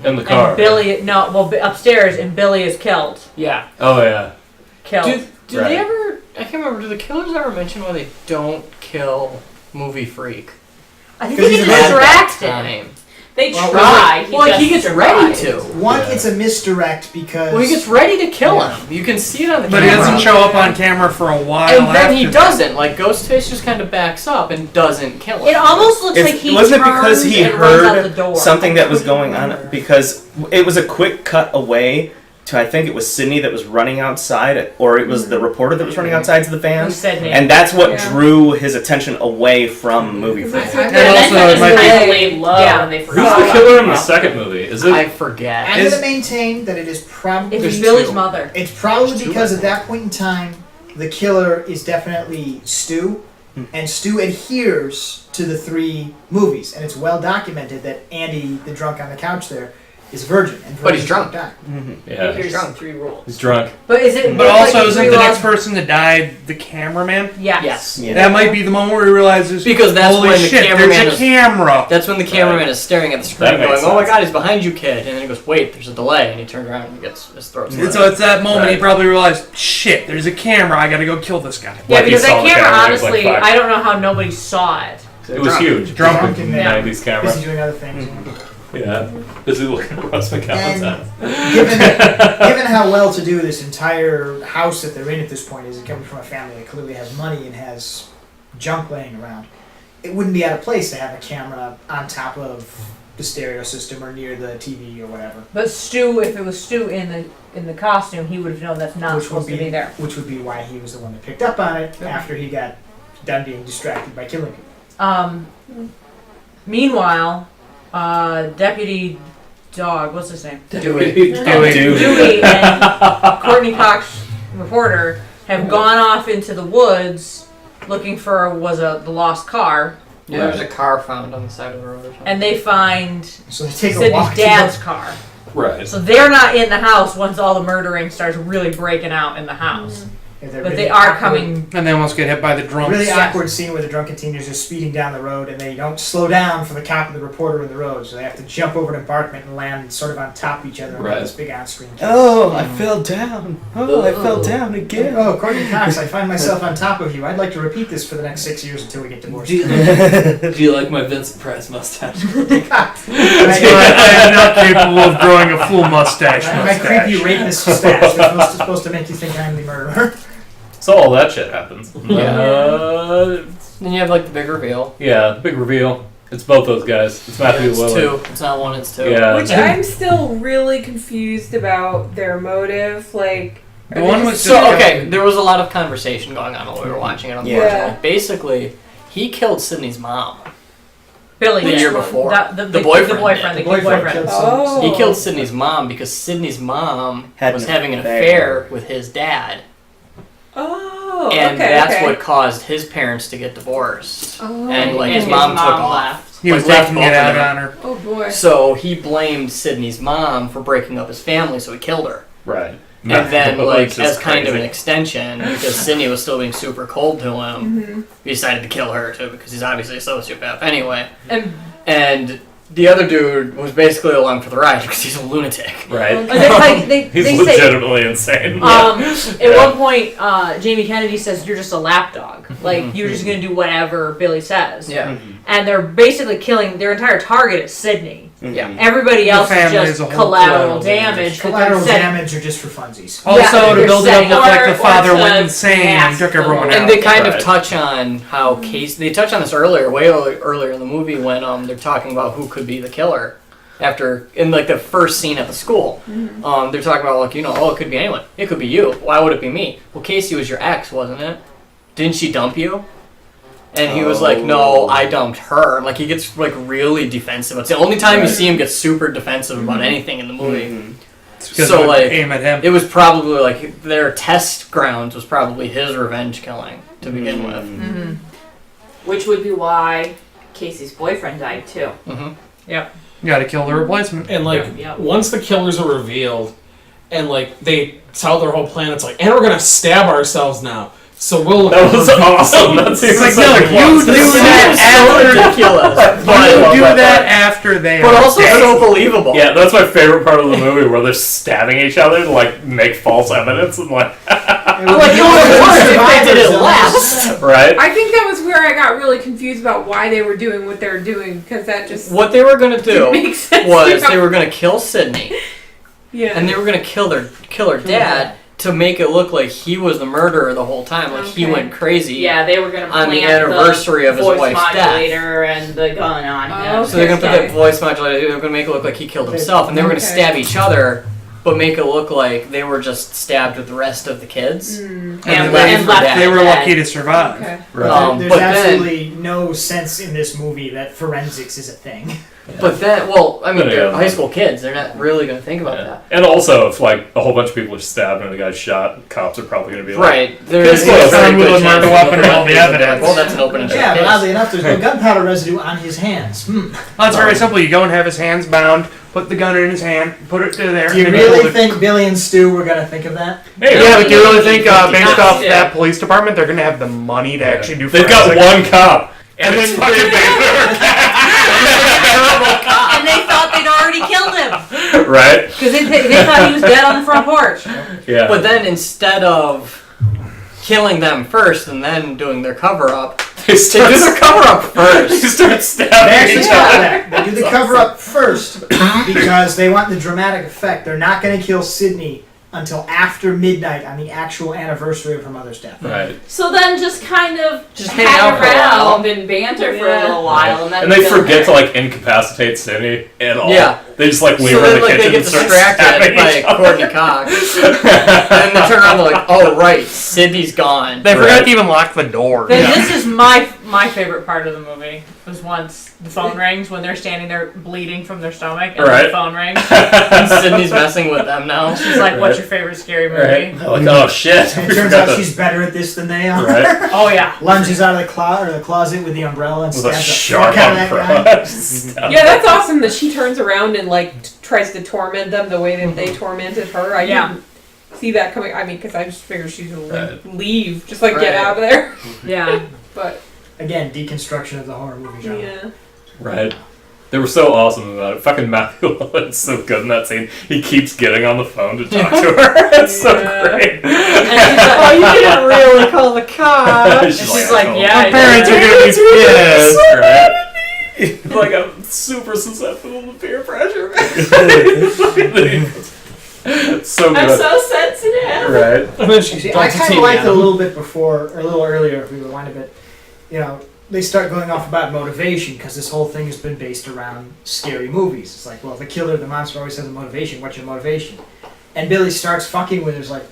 In the car. and Billy upstairs, and Billy is killed. Yeah. Oh yeah. Killed. Do Right. they ever, I can't remember, do the killers ever mention why they don't kill Movie Freak? I think Because he he's gets a bad distracted. Time. They Well, try. Well, he just gets ready survives. to. One, Yeah. it's a misdirect because... Well, he gets ready to kill him. You can see it on the But camera. he doesn't show up on camera for a while And then he after. doesn't. Like, Ghostface just kind of backs up and doesn't kill him. It almost looks like he wasn't it turns because he and runs out the heard door. something that was going on? Because it was a quick cut away to, I think it was Sydney that was running outside, or it was the reporter that was running outside to the Who van. said me? And that's what Yeah. drew his attention away from Movie Freak. Because And it's- also, then it might just be- kind of laid low Yeah. and they Who's forgot. the killer in the second movie? Is it? I forget. I'm Is- going to maintain that it is probably... It's Billy's mother. It's probably There's two, because I at that point in time, the killer is definitely Stu, and Stu adheres to the 3 movies, and it's well documented that Andy, the drunk on the couch there, is a virgin. And But he's virgins drunk. don't die. Yeah. He's drunk. 3 rules. He's drunk. But is it? But like also, isn't the realize- next person that died the cameraman? Yes. Yes. Yeah. That might be the moment where he realizes, Because that's holy when the shit, cameraman there's a is- camera. That's when the cameraman is staring at the screen That going, makes oh my sense. god, he's behind you, kid. And then he goes, wait, there's a delay. And he turns around and he gets his throat slit. And so it's that moment he Right. probably realized, shit, there's a camera, I gotta go kill this guy. Yeah, Like he because saw that the camera, camera, he's like, honestly, "Fuck." I don't know how nobody saw it. It was huge. Drunk in there. 90s camera. Busy doing other things. Yeah. Busy looking at Russ McGowan's And- ass. Given how well-to-do this entire house that they're in at this point is, coming from a family that clearly has money and has junk laying around, it wouldn't be out of place to have a camera on top of the stereo system or near the TV or whatever. But Stu, if it was Stu in the costume, he would have known that's not Which supposed would to be there. Which would be why he was the one that picked up on it after he got done being distracted by killing people. Meanwhile, Deputy Dog, what's his name? Dewey. Dewey and Courtney Cox, reporter, have gone off into the woods looking for the lost car, Yeah, there's a car found on the side of the road or something. and they find So they take a Sydney's walk. dad's car. Right. So they're not in the house once all the murdering starts really breaking out in the house. Yeah, they're But really they are awkward- coming. And they almost get hit by the drunks. Really Yes. awkward scene where the drunken teenagers are speeding down the road and they don't slow down for the cop and the reporter in the road, so they have to jump over an embankment and land sort of on top of each other and Right. have this big on-screen kiss. Oh, I fell down. Oh, I fell down again. Oh, Courtney Cox, I find myself on top of you. I'd like to repeat this for the next 6 years until we get divorced. Do you like my Vincent Price mustache? That's why I am not capable of growing a full mustache. My creepy rapist stash that's supposed to make you think I'm the murderer. So all that shit happens. Then you have like the big reveal. Yeah, big reveal. It's both those guys. It's Matthew it's Lillard. two. It's not one. It's two. Yeah. Which I'm still really confused about their motive. Like, The one was So okay, there was a lot of conversation going on while we were watching it. Unfortunately, Yeah. basically, he killed Sydney's mom. Billy The did. year before. The The boyfriend The boyfriend. did. The kid boyfriend. killed Oh. He killed Sydney's mom because Sydney's mom Had was an having an affair. affair with his dad, Oh, and okay, that's okay. what caused his parents to get divorced. Oh. And like And his his mom took mom off. left. He was Like, left taking it both of out them. on her. Oh boy. So he blamed Sydney's mom for breaking up his family, so he killed her. Right. And then, Matthew like, Lillard's as just kind of an crazy. extension, because Sydney was still being super cold to him, Mhm. he decided to kill her too, because he's obviously a sociopath anyway. And And the other dude was basically along for the ride because he's a lunatic. Right. they He's say legitimately insane. at one point Jamie Kennedy says you're just a lapdog. Like you're just gonna do whatever Billy says. Yeah. And they're basically killing their entire target is Sydney. Yeah. Everybody else is family as just a whole. collateral damage. but Collateral they're setting- damage are just for funsies. Also, Yeah, to they're build it up setting look like or- the father or went to insane and mask took the everyone Lord. out. And they kind of Right. touch on how Casey. They touch on this earlier, earlier in the movie when they're talking about who could be the killer. After in like the first scene at the school, they're talking about like it could be anyone. It could be you. Why would it be me? Well, Casey was your ex, wasn't it? Didn't she dump you? And he was like, no, I dumped her. Like he gets like really defensive. It's the only time you see him get super defensive about anything in the movie. It's because So, it would like, aim at him. It was probably like their test grounds was probably his revenge killing to begin with. Which would be why Casey's boyfriend died too. Mm-hmm. You got to kill the replacement. And like Yeah. once the killers are revealed, and like they tell their whole plan, it's like, and we're gonna stab ourselves now. So we'll. That was awesome. That's It's like, such no, a you plot. do This that is so after. ridiculous, You but, do that after they but are also dead. so believable. Yeah, that's my favorite part of the movie where they're stabbing each other to like make false evidence and like I'm like, it would have worked if they did it last. right. I think that was where I got really confused about why they were doing what they were doing because that just What they were gonna didn't do make sense. was they were gonna kill Sydney, yeah. and they were gonna kill her dad to make it look like he was the murderer the whole time, like he Okay. went crazy. Yeah, they were gonna On the plant anniversary of his voice wife's death. modulator and the gun on him. So they're gonna put Okay. that voice modulator. They were gonna make it look like he killed himself, and they were gonna Okay. stab each other, but make it look like they were just stabbed with the rest of the kids. Mm, And left for for dead. They were dead. lucky to survive. okay. Right. There's but then, absolutely no sense in this movie that forensics is a thing. but then, well, I mean, But they're yeah. high school kids. They're not really gonna think about Yeah. that. And also, if like a whole bunch of people are stabbed and the guy's shot, cops are probably going to be like, Right. There's Pistol is a very found with good a murder chance weapon that and all the they're like, evidence. Well, that's an open and shut Yeah, but case. oddly enough, there's no gunpowder residue on his hands. Well, it's very simple. You go and have his hands bound, put the gun in his hand, put it to there. Do you and then really hold it. think Billy and Stu were gonna think of that? Hey, Yeah, but do you really think, based Not off to. that police department, they're gonna have the money to actually do? they've got forensics? one cop. And And it's then fucking And they thought they'd already killed him Baker. Right? because they thought he was dead on the front porch. Yeah. But then instead of killing them first and then doing their cover up, they they start, do their cover up they first. start They stabbing actually each do other. that. They do the cover up first because they want the dramatic effect. They're not gonna kill Sydney until after midnight on the actual anniversary of her mother's death. Right. So then just kind of Just hang hang out for a while. around and banter for a Yeah. little while, and then And they kill forget to her. like incapacitate Sydney at all. Yeah. They just like leave So her in then, the like, kitchen they and get start distracted stabbing by each other. Courtney Cox. And then they turn around and they're like, oh, right, Sydney's gone. They forgot Right. to even lock the door. Then this is my favorite part of the movie. Was once the phone rings when they're standing there bleeding from their stomach, and Right. the phone rings. And Sydney's messing with them now. She's like, Right. "What's your favorite scary movie?" Right. They're like, oh shit. And We it turns forgot out that. she's better at this than they are. Right. Oh yeah. Lunges out of the closet with the umbrella and With a stabs the sharp fuck out of that guy. umbrella. Stab Yeah, that's awesome that she turns around and like tries to torment them the way that they tormented her. I Yeah. didn't see that coming. I mean, because I just figured she'd Right. leave, just like get Right. out of there. Yeah. But Again, deconstruction of the horror movie genre. yeah, Right. They were so awesome about it. Fucking Matthew Lillard's so good in that scene. He keeps getting on the phone to talk to her. It's so Yeah. great. Oh, you didn't really call the cops. And she's like, "I "Yeah, told I you." Parents are did." gonna be pissed. Right? Like I'm super susceptible to peer pressure. It's so I'm good. so sensitive. Right. And then she See, I talks to kind of Tina. liked it a little bit before, or a little earlier, if we rewind a bit. You know, they start going off about motivation because this whole thing has been based around scary movies. It's like, well, the killer, the monster always has a motivation. What's your motivation? And Billy starts fucking with it. It's like,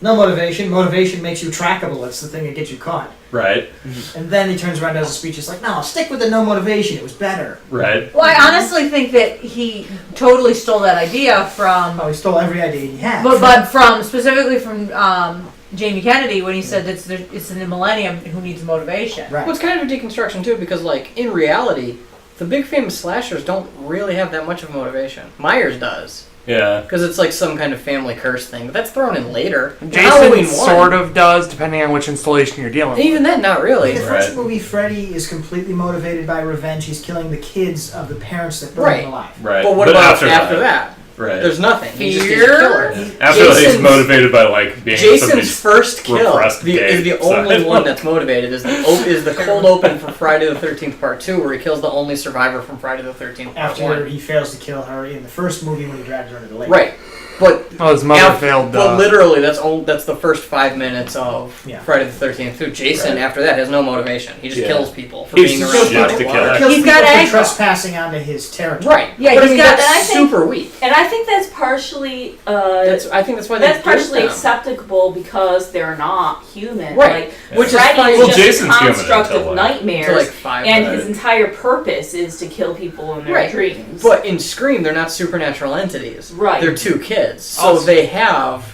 no motivation. Motivation makes you trackable. That's the thing that gets you caught. Right. And then he turns around and does a speech. It's like, no, stick with the no motivation. It was better. Right. Well, I honestly think that he totally stole that idea from, Oh, he stole every idea he had. but from specifically from Jamie Kennedy when he said that it's in the millennium who needs motivation. Right. Well, it's kind of a deconstruction too, because like in reality, the big famous slashers don't really have that much of motivation. Myers does, Yeah. because it's like some kind of family curse thing, but that's thrown in later. Jason Halloween 1. sort of does, depending on which installation you're dealing with. Even then, not really. In the first Right. movie, Freddy is completely motivated by revenge. He's killing the kids of the parents that burned Right. him alive. Right. But what about after that? that? Right. There's nothing. He's just a Fear? killer. After that, he's Jason's- motivated by like being Jason's somebody's first kill repressed is the gay only side. one that's motivated. Is the cold open for Friday the 13th Part 2, where he kills the only survivor from Friday the 13th Part After 1. he fails to kill her in the first movie when he drags her into the lake. Right, but Oh, his mother Af- failed. But literally, that's the first 5 minutes of Yeah. Friday the 13th. So Jason, Right. after that, has no motivation. He just Yeah. kills people for He's being just around shit body to water. kill. He kills He's people got for aggro. trespassing onto his territory. Right. Yeah, but I he's mean, got- that's and I think- super weak. And I think that's partially I think that's why they that's did partially them. acceptable because they're not human. Right. Like, Which is Freddy fine. is Well, just Jason's a human construct until, of like- nightmares, To like 5 and minutes. his entire purpose is to kill people in their Right. dreams. But in Scream, they're not supernatural entities. Right. They're two kids. So Also- they have,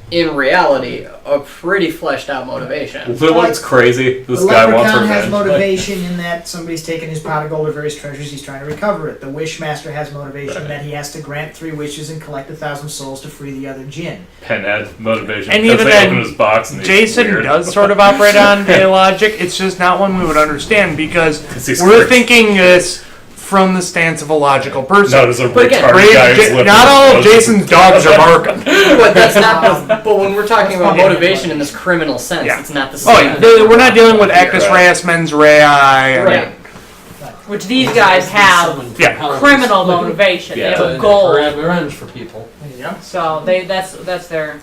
in reality, a pretty fleshed out motivation. Well, what's crazy? This The guy wants Leprechaun revenge. has Like, motivation in that somebody's taken his pot of gold or various treasures. He's trying to recover it. The Wishmaster has motivation Right. that he has to grant 3 wishes and collect 1,000 souls to free the other jinn. Pinhead motivation. And because even they then, open his box and he's Jason weird. does sort of operate on gay logic. It's just not one we would understand because 'Cause he's we're crazy. thinking this from the stance of a logical person. No, there's a But again, retarded guy who's living not all of with Jason's dogs are barking. But that's not. But when we're talking about motivation in this criminal sense, Yeah. it's not the Oh, same. yeah, we're not dealing with actus Right. reus mens rea. and- Right. Which these guys have Someone Yeah. compels criminal motivation. Yeah. They have a to goal. grab revenge for people. Yeah. So that's their.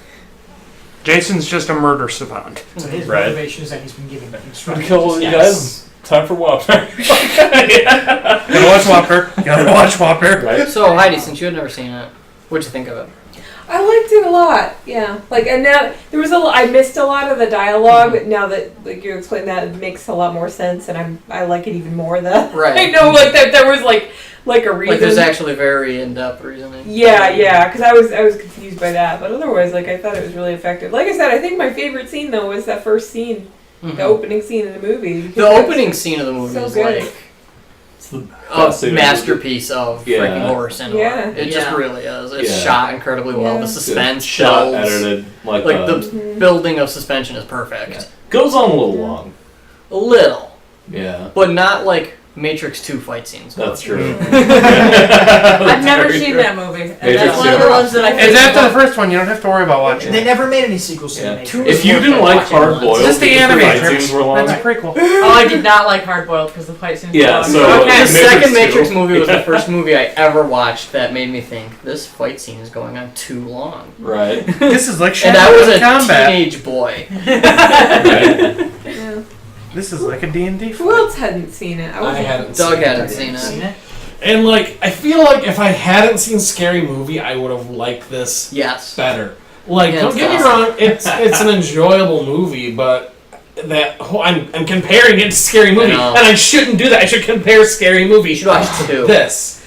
Jason's just a murder savant. So his Right. motivation is that he's been given instructions. Kill you Yes. guys. Time for Whopper. Gotta watch Whopper. Gotta watch Whopper. Right. So Heidi, since you had never seen it, what'd you think of it? I liked it a lot. Yeah, like, and now there was I missed a lot of the dialogue, but now that like you explained that, it makes a lot more sense, and I like it even more. That Right. I know, like that there was like a reason. Like, there's actually very in-depth reasoning. Yeah, because I was confused by that, but otherwise, like, I thought it was really effective. Like I said, I think my favorite scene though was that first scene, Mhm. the opening scene of the movie. because The that's opening scene of the movie so is good. like It's the a best scene of the masterpiece of Yeah. freaking horror cinema. Yeah. It just Yeah. really is. It's Yeah. shot incredibly well. Yeah. The suspense shot, builds. edited, like the Mhm. building of suspension is perfect. goes on a little long. A little, Yeah, but not like Matrix 2 fight scenes. that's true. I've never seen that movie, and Matrix that's one of the two. ones that I. It's think after the about. first one. You don't have to worry about watching They it. never made any sequels to Yeah. the Matrix. If you didn't like Hard Boiled, Just the fight Animatrix. scenes were long. That's a prequel. Oh, I did not like Hard Boiled because the fight scenes. were Yeah, long. so- okay. The Matrix second 2. Matrix movie was the first movie I ever watched that made me think this fight scene is going on too long. Right. This is like And I was a combat. teenage boy. Right. Yeah. This is like a D&D. Who else hadn't seen it? I hadn't Doug seen it. hadn't seen Seen it. it? And like, I feel like if I hadn't seen Scary Movie, I would have liked this Yes. better. Like, Yeah, don't it's get me awesome. wrong, it's an enjoyable movie, but I'm comparing it to Scary Movie, know. and I shouldn't do that. I should compare Scary Movie You should watch to 2. this.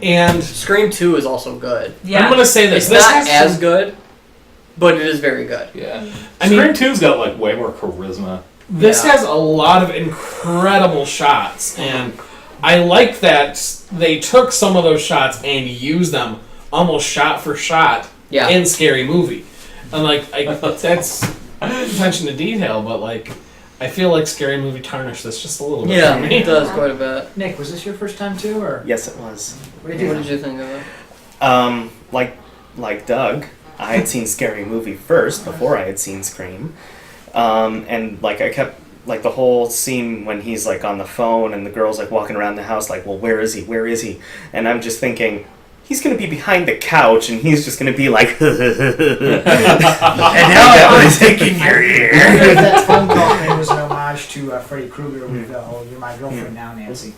And Scream 2 is also good. Yeah. I'm gonna say this. It's This not has as some- good, but it is very good. Yeah. I mean- Scream 2's got like way more charisma. This Yeah. has a lot of incredible shots, and I like that they took some of those shots and used them almost shot for shot Yeah. in Scary Movie. And like, that's attention to detail, but like, I feel like Scary Movie tarnished this just a little bit Yeah, for me. it does quite a bit. Nick, was this your first time too, or Yes, it was. what did you What do? did you think of it? Like Doug, I had seen Scary Movie first before I had seen Scream, and like I kept like the whole scene when he's like on the phone and the girl's like walking around the house like, well, where is he? Where is he? And I'm just thinking, he's going to be behind the couch and he's just going to be like, and now I'm taking your ear. I wonder if that phone call thing was an homage to Freddy Krueger with the whole "You're my girlfriend now, Nancy."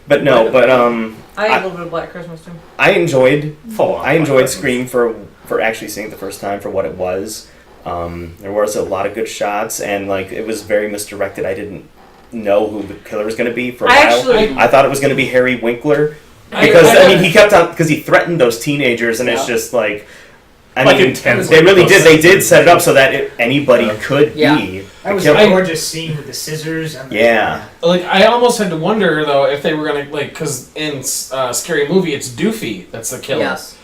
but no, but I had a little bit of Black Christmas too. I enjoyed Full on. I enjoyed Scream for actually seeing it the first time for what it was. There was a lot of good shots, and like it was very misdirected. I didn't know who the killer was going to be for a while. I thought it was going to be Harry Winkler because he kept on because he threatened those teenagers, and it's just like. I Like mean, intense, they like really those did. They did scenes. set it up so that anybody could be. That was a a killer. gorgeous scene with the scissors and Yeah. Like, I almost had to wonder, though, if they were going to, like, because in Scary Movie, it's Doofy that's the killer. Yes.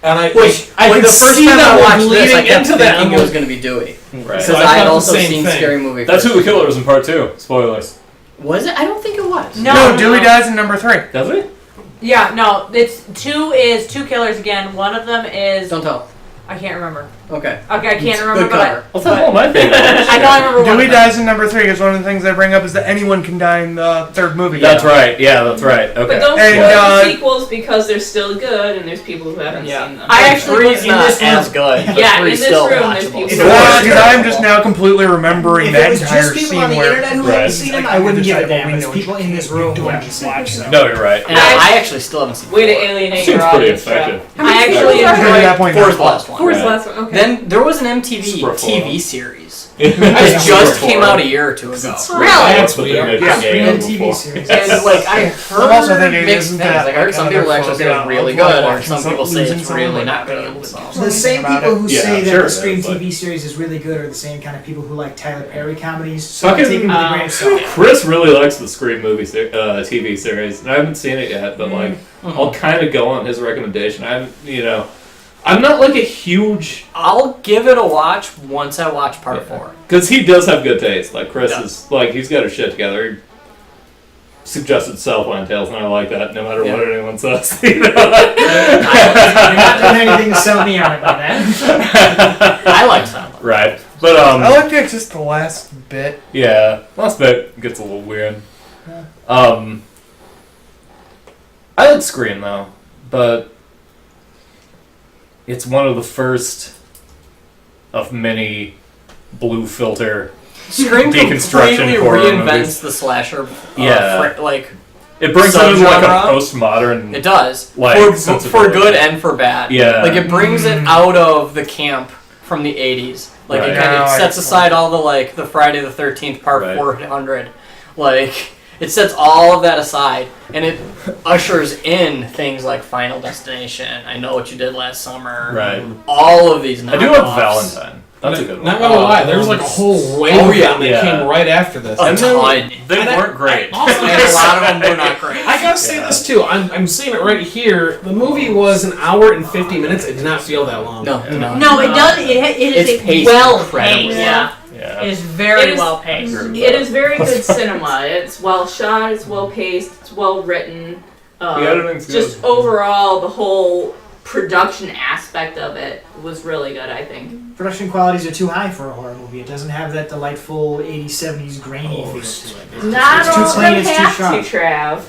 And I When could the first see time them I watched this, I leading kept into that. thinking it was going to be Dewey. Right. Because So I I had thought the also same seen thing. Scary Movie. That's first. who the killer is in part 2. Spoilers. Was it? I don't think it was. No, Dewey dies in number 3. Does he? Yeah, no, it's two killers again. One of them is Don't tell. I can't remember. Okay. Okay, I can't remember, Good but cover. What's the hell my favorite? I know I remember one. Dewey of them. dies in number 3 because one of the things they bring up is that anyone can die in the third movie. That's right. Yeah, that's right. Okay. But don't And, spoil the sequels because they're still good and there's people who haven't Yeah. seen them. I actually Three's in not this room. as good. But Yeah, three's in this still room, there's watchable. people If who it was- haven't Because seen I'm just now completely remembering if that it was entire just people scene on the where internet who Right. haven't seen them, I wouldn't give a damn. It's window people in this room who haven't seen them. No, you're right. And I actually still haven't seen Way to four. alienate Seems your pretty audience. effective. I actually Up to that enjoyed. point, Four's the not last one. Four's Yeah. the last one. Okay. Then there was an MTV Super TV four. series. It It just came out a year or two ago. Really? That's what they Weird. made the Yeah. game Scream before. TV series. And like I heard I'm also thinking, mixed isn't things. that Like I heard some another people actually say folk it's really about good, or watching some people say losing it's someone really but not being good. able to solve The same something about people it. who Yeah, say I'm that sure the it Scream is, but- TV series is really good are the same kind of people who like Tyler Perry comedies. So Fucking, take it with a grain of salt. Chris really likes the Scream movie TV series, and I haven't seen it yet, but like, I'll kind of go on his recommendation. I'm not like a huge, I'll give it a watch once I watch part 4. because he does have good taste. Like Chris Yeah. is like he's got his shit together. He suggested Southland Tales, and I like that. No matter what anyone says, you know? You're not doing anything to sell me on it by that. I like Silent. Right, but I like to just the last bit. yeah, last bit gets a little weird. I like Scream though, but it's one of the first of many blue filter. Scream Deconstruction completely horror reinvents movies. the slasher. Yeah. Like It brings it into like a Subgenre? postmodern. it does Like, for sensibility. good and for bad. Yeah. Like it brings it out of the camp from the 80s. Like Right. it kind Now of I sets see. aside all the like the Friday the 13th part Right. 400. Like it sets all of that aside and it ushers in things like Final Destination, I Know What You Did Last Summer. Right. All of these I do like knockoffs. Valentine. That's a good one. Not gonna lie, there was like a whole wave Oh, of yeah. them that Yeah. came right after this. A And then ton. they weren't great. Also, And a lot of them were not great. I gotta say Yeah. this too. I'm seeing it right here. The movie was an hour and 50 minutes. It did not feel that long. No. No, it does. It is It's a paced well incredibly paced. Yeah. Yeah. It is very It is- well paced. It is very good cinema. It's well shot, it's well paced, it's well written. The editing's Just good. overall, the whole production aspect of it was really good, I think. Production qualities are too high for a horror movie. It doesn't have that delightful 80s, 70s grainy feel to it. It's Not it's too all plain, of it's them too have sharp. to, Trav.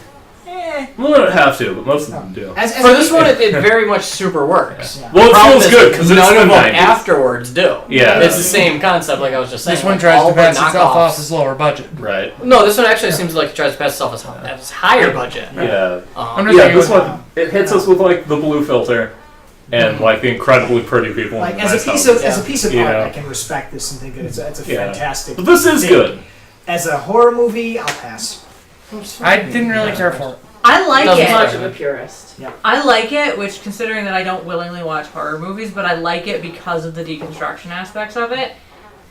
Well, they don't have to, but most of them do. As For this one, it very much super works. Yeah. Well, it Problem feels is good because it's none the of them 90s. afterwards do. Yeah. It's the same concept, like I was just saying. This one like, tries all to the pass itself knockoffs- off as lower budget. Right. No, this one actually seems like it tries to pass itself as higher budget. Yeah. I'm just Yeah, saying this it was- one, it hits us with like the blue filter and like the incredibly pretty people. Like in as nice a piece houses. of as a piece of You art, know. I can respect this and think that it's a Yeah. fantastic. But this is thing. good. As a horror movie, I'll pass. I didn't really care for it. I like Doesn't it. matter. Much of a purist. I like it, which considering that I don't willingly watch horror movies, but I like it because of the deconstruction aspects of it.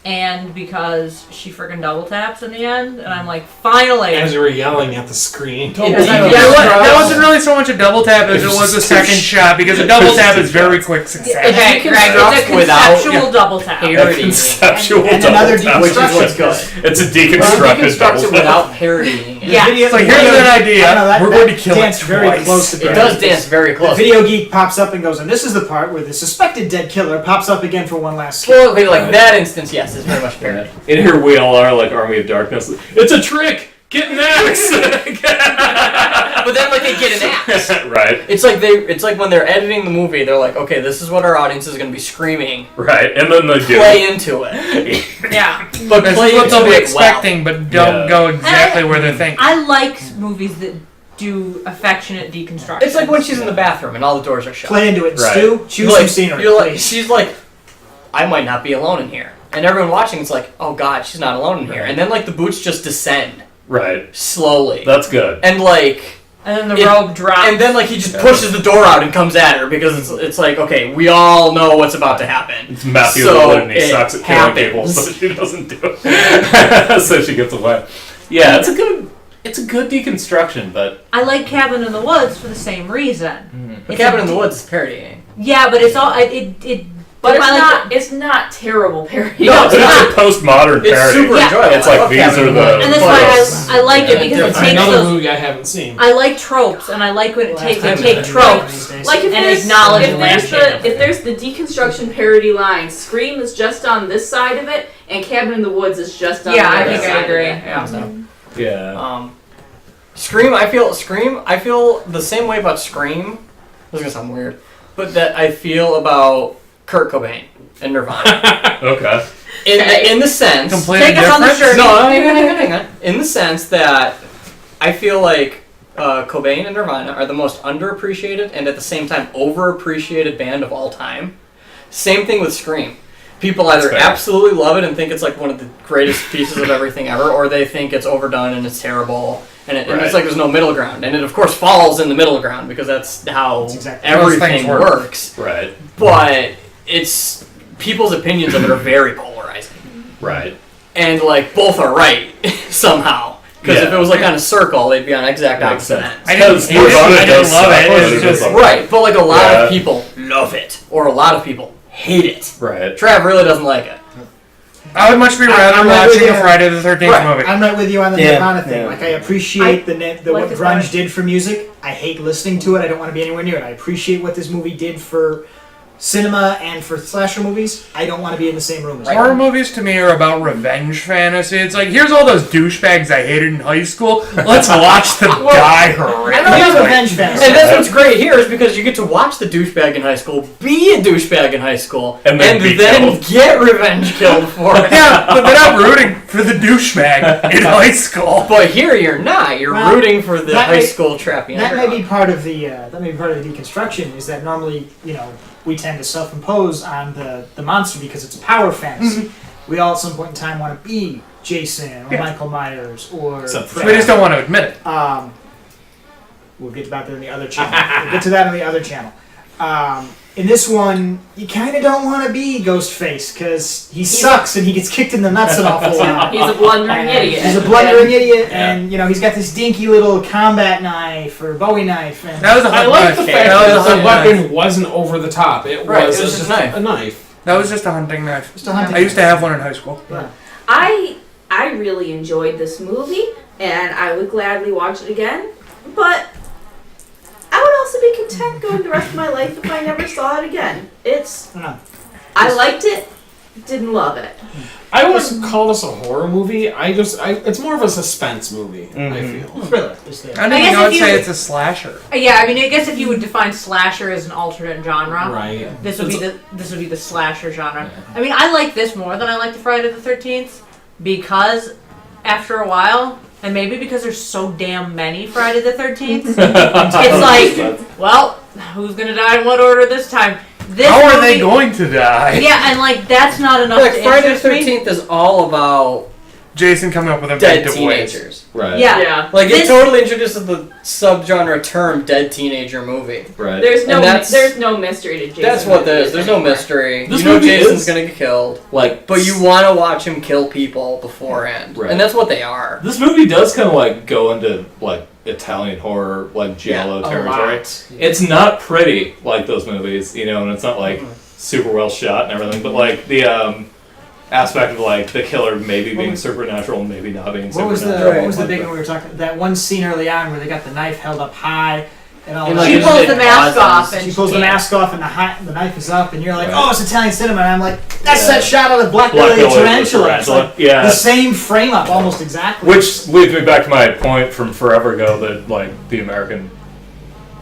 And because she freaking double taps in the end, and I'm like, finally! As you were yelling at the screen. It was You like, know what? That wasn't really so much a double tap as it was a second shot because a double tap is very quick success. Okay, If you Greg, construct it's a without- conceptual double tap. Parodying. Conceptual And double another tap. Which is what's deconstruction. good. It's a Well, you deconstructed construct double it tap. without parodying it. Yeah. Video- It's like, the here's video- an idea. I know, that- We're that going to kill it danced very twice. close to It Brad. does dance very close. Video Geek pops up and goes, and this is the part where the suspected dead killer pops up again for one last kill. Well, okay, like that instance, yes, is very much parody. And here we all are like Army of Darkness. It's a trick! Get an axe! But then like they get an axe. Right. It's like when they're editing the movie, they're like, okay, this is what our audience is going to be screaming. Right. And then they do. Play into it. Yeah. But This play is what into they'll be it expecting, but don't Yeah. go exactly where they're thinking. I like movies that do affectionate deconstruction. It's like when she's in the bathroom and all the doors are shut. Play into it, Right. Stu. Choose Like, some scenery, you're like, please. she's like, I might not be alone in here. And everyone watching is like, oh god, she's not alone in here. Right. And then like the boots just descend Right. slowly. That's good. And like, and then the robe drops. and then like he just pushes the door out and comes at her because it's like, okay, we all know what's about to happen. It's Matthew So Wood and he it sucks at killing people, happens. so she doesn't do it. So she gets away. Yeah, it's a good deconstruction, but I like Cabin in the Woods for the same reason. But It's Cabin a in the de- Woods is parodying. Yeah, but it's all it. But it's I like not. It's not terrible parody. No, it's not. a postmodern It's parody. super Yeah. enjoyable. It's I like love these Cabin are in the the. Woods. And that's why I like it because it takes Another those. movie I haven't seen. I like tropes, and I like when it takes Last they time take we had tropes. these days. Like if And there's, acknowledge if and there's lampshade the if there's the deconstruction parody line, Scream is just on this side of it, and Cabin in the Woods is just on Yeah, the I other think I side agree. of it. Yeah. Yeah. Scream, I feel the same way about Scream. This is gonna sound weird, but that I feel about Kurt Cobain and Nirvana. Okay. In the sense, Completely Take us on the different. journey. no, hang on. In the sense that I feel like Cobain and Nirvana are the most underappreciated and at the same time overappreciated band of all time. Same thing with Scream. People either That's fair. absolutely love it and think it's like one of the greatest pieces of everything ever, or they think it's overdone and it's terrible, and it's Right. like there's no middle ground. And it of course falls in the middle ground because that's how That's exactly how those everything things work. works. Right. But it's people's opinions of it are very polarizing. Right. And like both are right somehow. Because if Yeah. it was like on a circle, they'd be on exact Makes opposite sense. ends. I didn't Because hate it. Nirvana I didn't does love suck, it. but It's it is just like- Right, but like a lot Yeah. of people love it, or a lot of people hate it. Right. Trav really doesn't like it. I would much be rather I'm right with watching you. a Friday the 13th Right. movie. I'm right with you on the Yeah, Nirvana thing. yeah. Like I appreciate the like what this grunge better. did for music. I hate listening to it. I don't want to be anywhere near it. I appreciate what this movie did for cinema and for slasher movies. I don't want to be in the same room as Horror them. movies to me are about revenge fantasy. It's like, here's all those douchebags I hated in high school. Let's watch them die I don't horrifically. have revenge fantasy. And that's what's great here is because you get to watch the douchebag in high school be a douchebag in high school, And then be killed. get revenge killed for it. Yeah, but then I'm rooting for the douchebag in high school. But here you're not. You're Well, rooting for the that high may- school trapping. That may be part of the deconstruction. Is that normally we tend to self-impose on the monster because it's a power fantasy. We all at some point in time want to be Jason or Yeah. Michael Myers or Except for Fred. We just don't want to admit it. We'll get back to that in the other channel. We'll get to that on the other channel. In this one, you kind of don't want to be Ghostface because he sucks and he gets kicked in the nuts an awful lot. He's a blundering And idiot. He's a blundering idiot, and he's got this dinky little combat knife or Bowie knife. And That was a I hot like the knife. fact That was that a the hot knife. weapon wasn't over the top. It Right, was it was just a knife. a knife. That was just a hunting knife. just a hunting I used to have one in high school. I really enjoyed this movie, and I would gladly watch it again. But I would also be content going the rest of my life if I never saw it again. I liked it, didn't love it. I wouldn't call this a horror movie. It's more of a suspense movie. I feel. Thriller is the I don't I even guess know if I'd say you- it's a slasher. Yeah, I mean, I guess if you would define slasher as an alternate genre, Right. this would be the slasher genre. I mean, I like this more than I like the Friday the 13th because after a while, and maybe because there's so damn many Friday the 13th, it's like, well, who's gonna die in what order this time? This How are they movie- going to die? Yeah, and like that's not enough Like to Friday the interest me. 13th is all about Jason coming up with dead inventive ways. teenagers. Right. Yeah. Like it This- totally introduces the subgenre term "dead teenager movie." Right. There's no that's- mystery to Jason. That's what there is. movies There's no anymore. mystery. This you know movie Jason's is- gonna get killed, Like, but you want to watch him kill people beforehand, Right. and that's what they are. This movie does kind of like go into like Italian horror, like giallo a territory. lot. It's not pretty like those movies, and it's not like super well shot and everything, but like the aspect of like the killer maybe being supernatural, maybe not being What was supernatural. the big one we were talking? That one scene early on where they got the knife held up high, and all And, that. like, She just pulls did the mask pauses. off and She pulls the can't- mask off and the knife is up, and you're like, Right. "Oh, it's Italian cinema." And I'm like, "That's Yeah. that shot of the Black Black Belly Belly tarantula." It's like Yeah. the same frame up, almost exactly. Which leads me back to my point from forever ago that like the American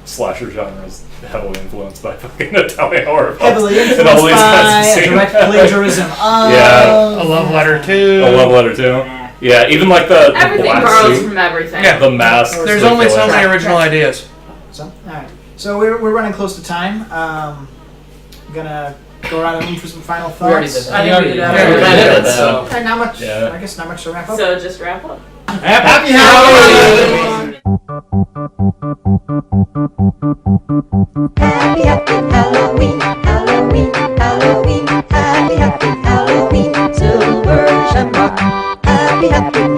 slasher genre is heavily influenced by fucking Italian horror films. heavily And all influenced these guys by have a seen direct that. plagiarism of. Yeah. A love letter too. A love letter too. Yeah, even like the Everything black borrows suit, from everything. Yeah. the mask. There's the only so killer. many original ideas. So, all right. So we're running close to time. Gonna go around the room for some final thoughts. We already did that. I think we did that. Yeah, we already. did it, so. And not much. Yeah. I guess not much to wrap up. So just wrap up. Happy Halloween! Happy, happy Halloween, Halloween, Halloween. Happy, happy Halloween, Silver Shamrock. Happy, happy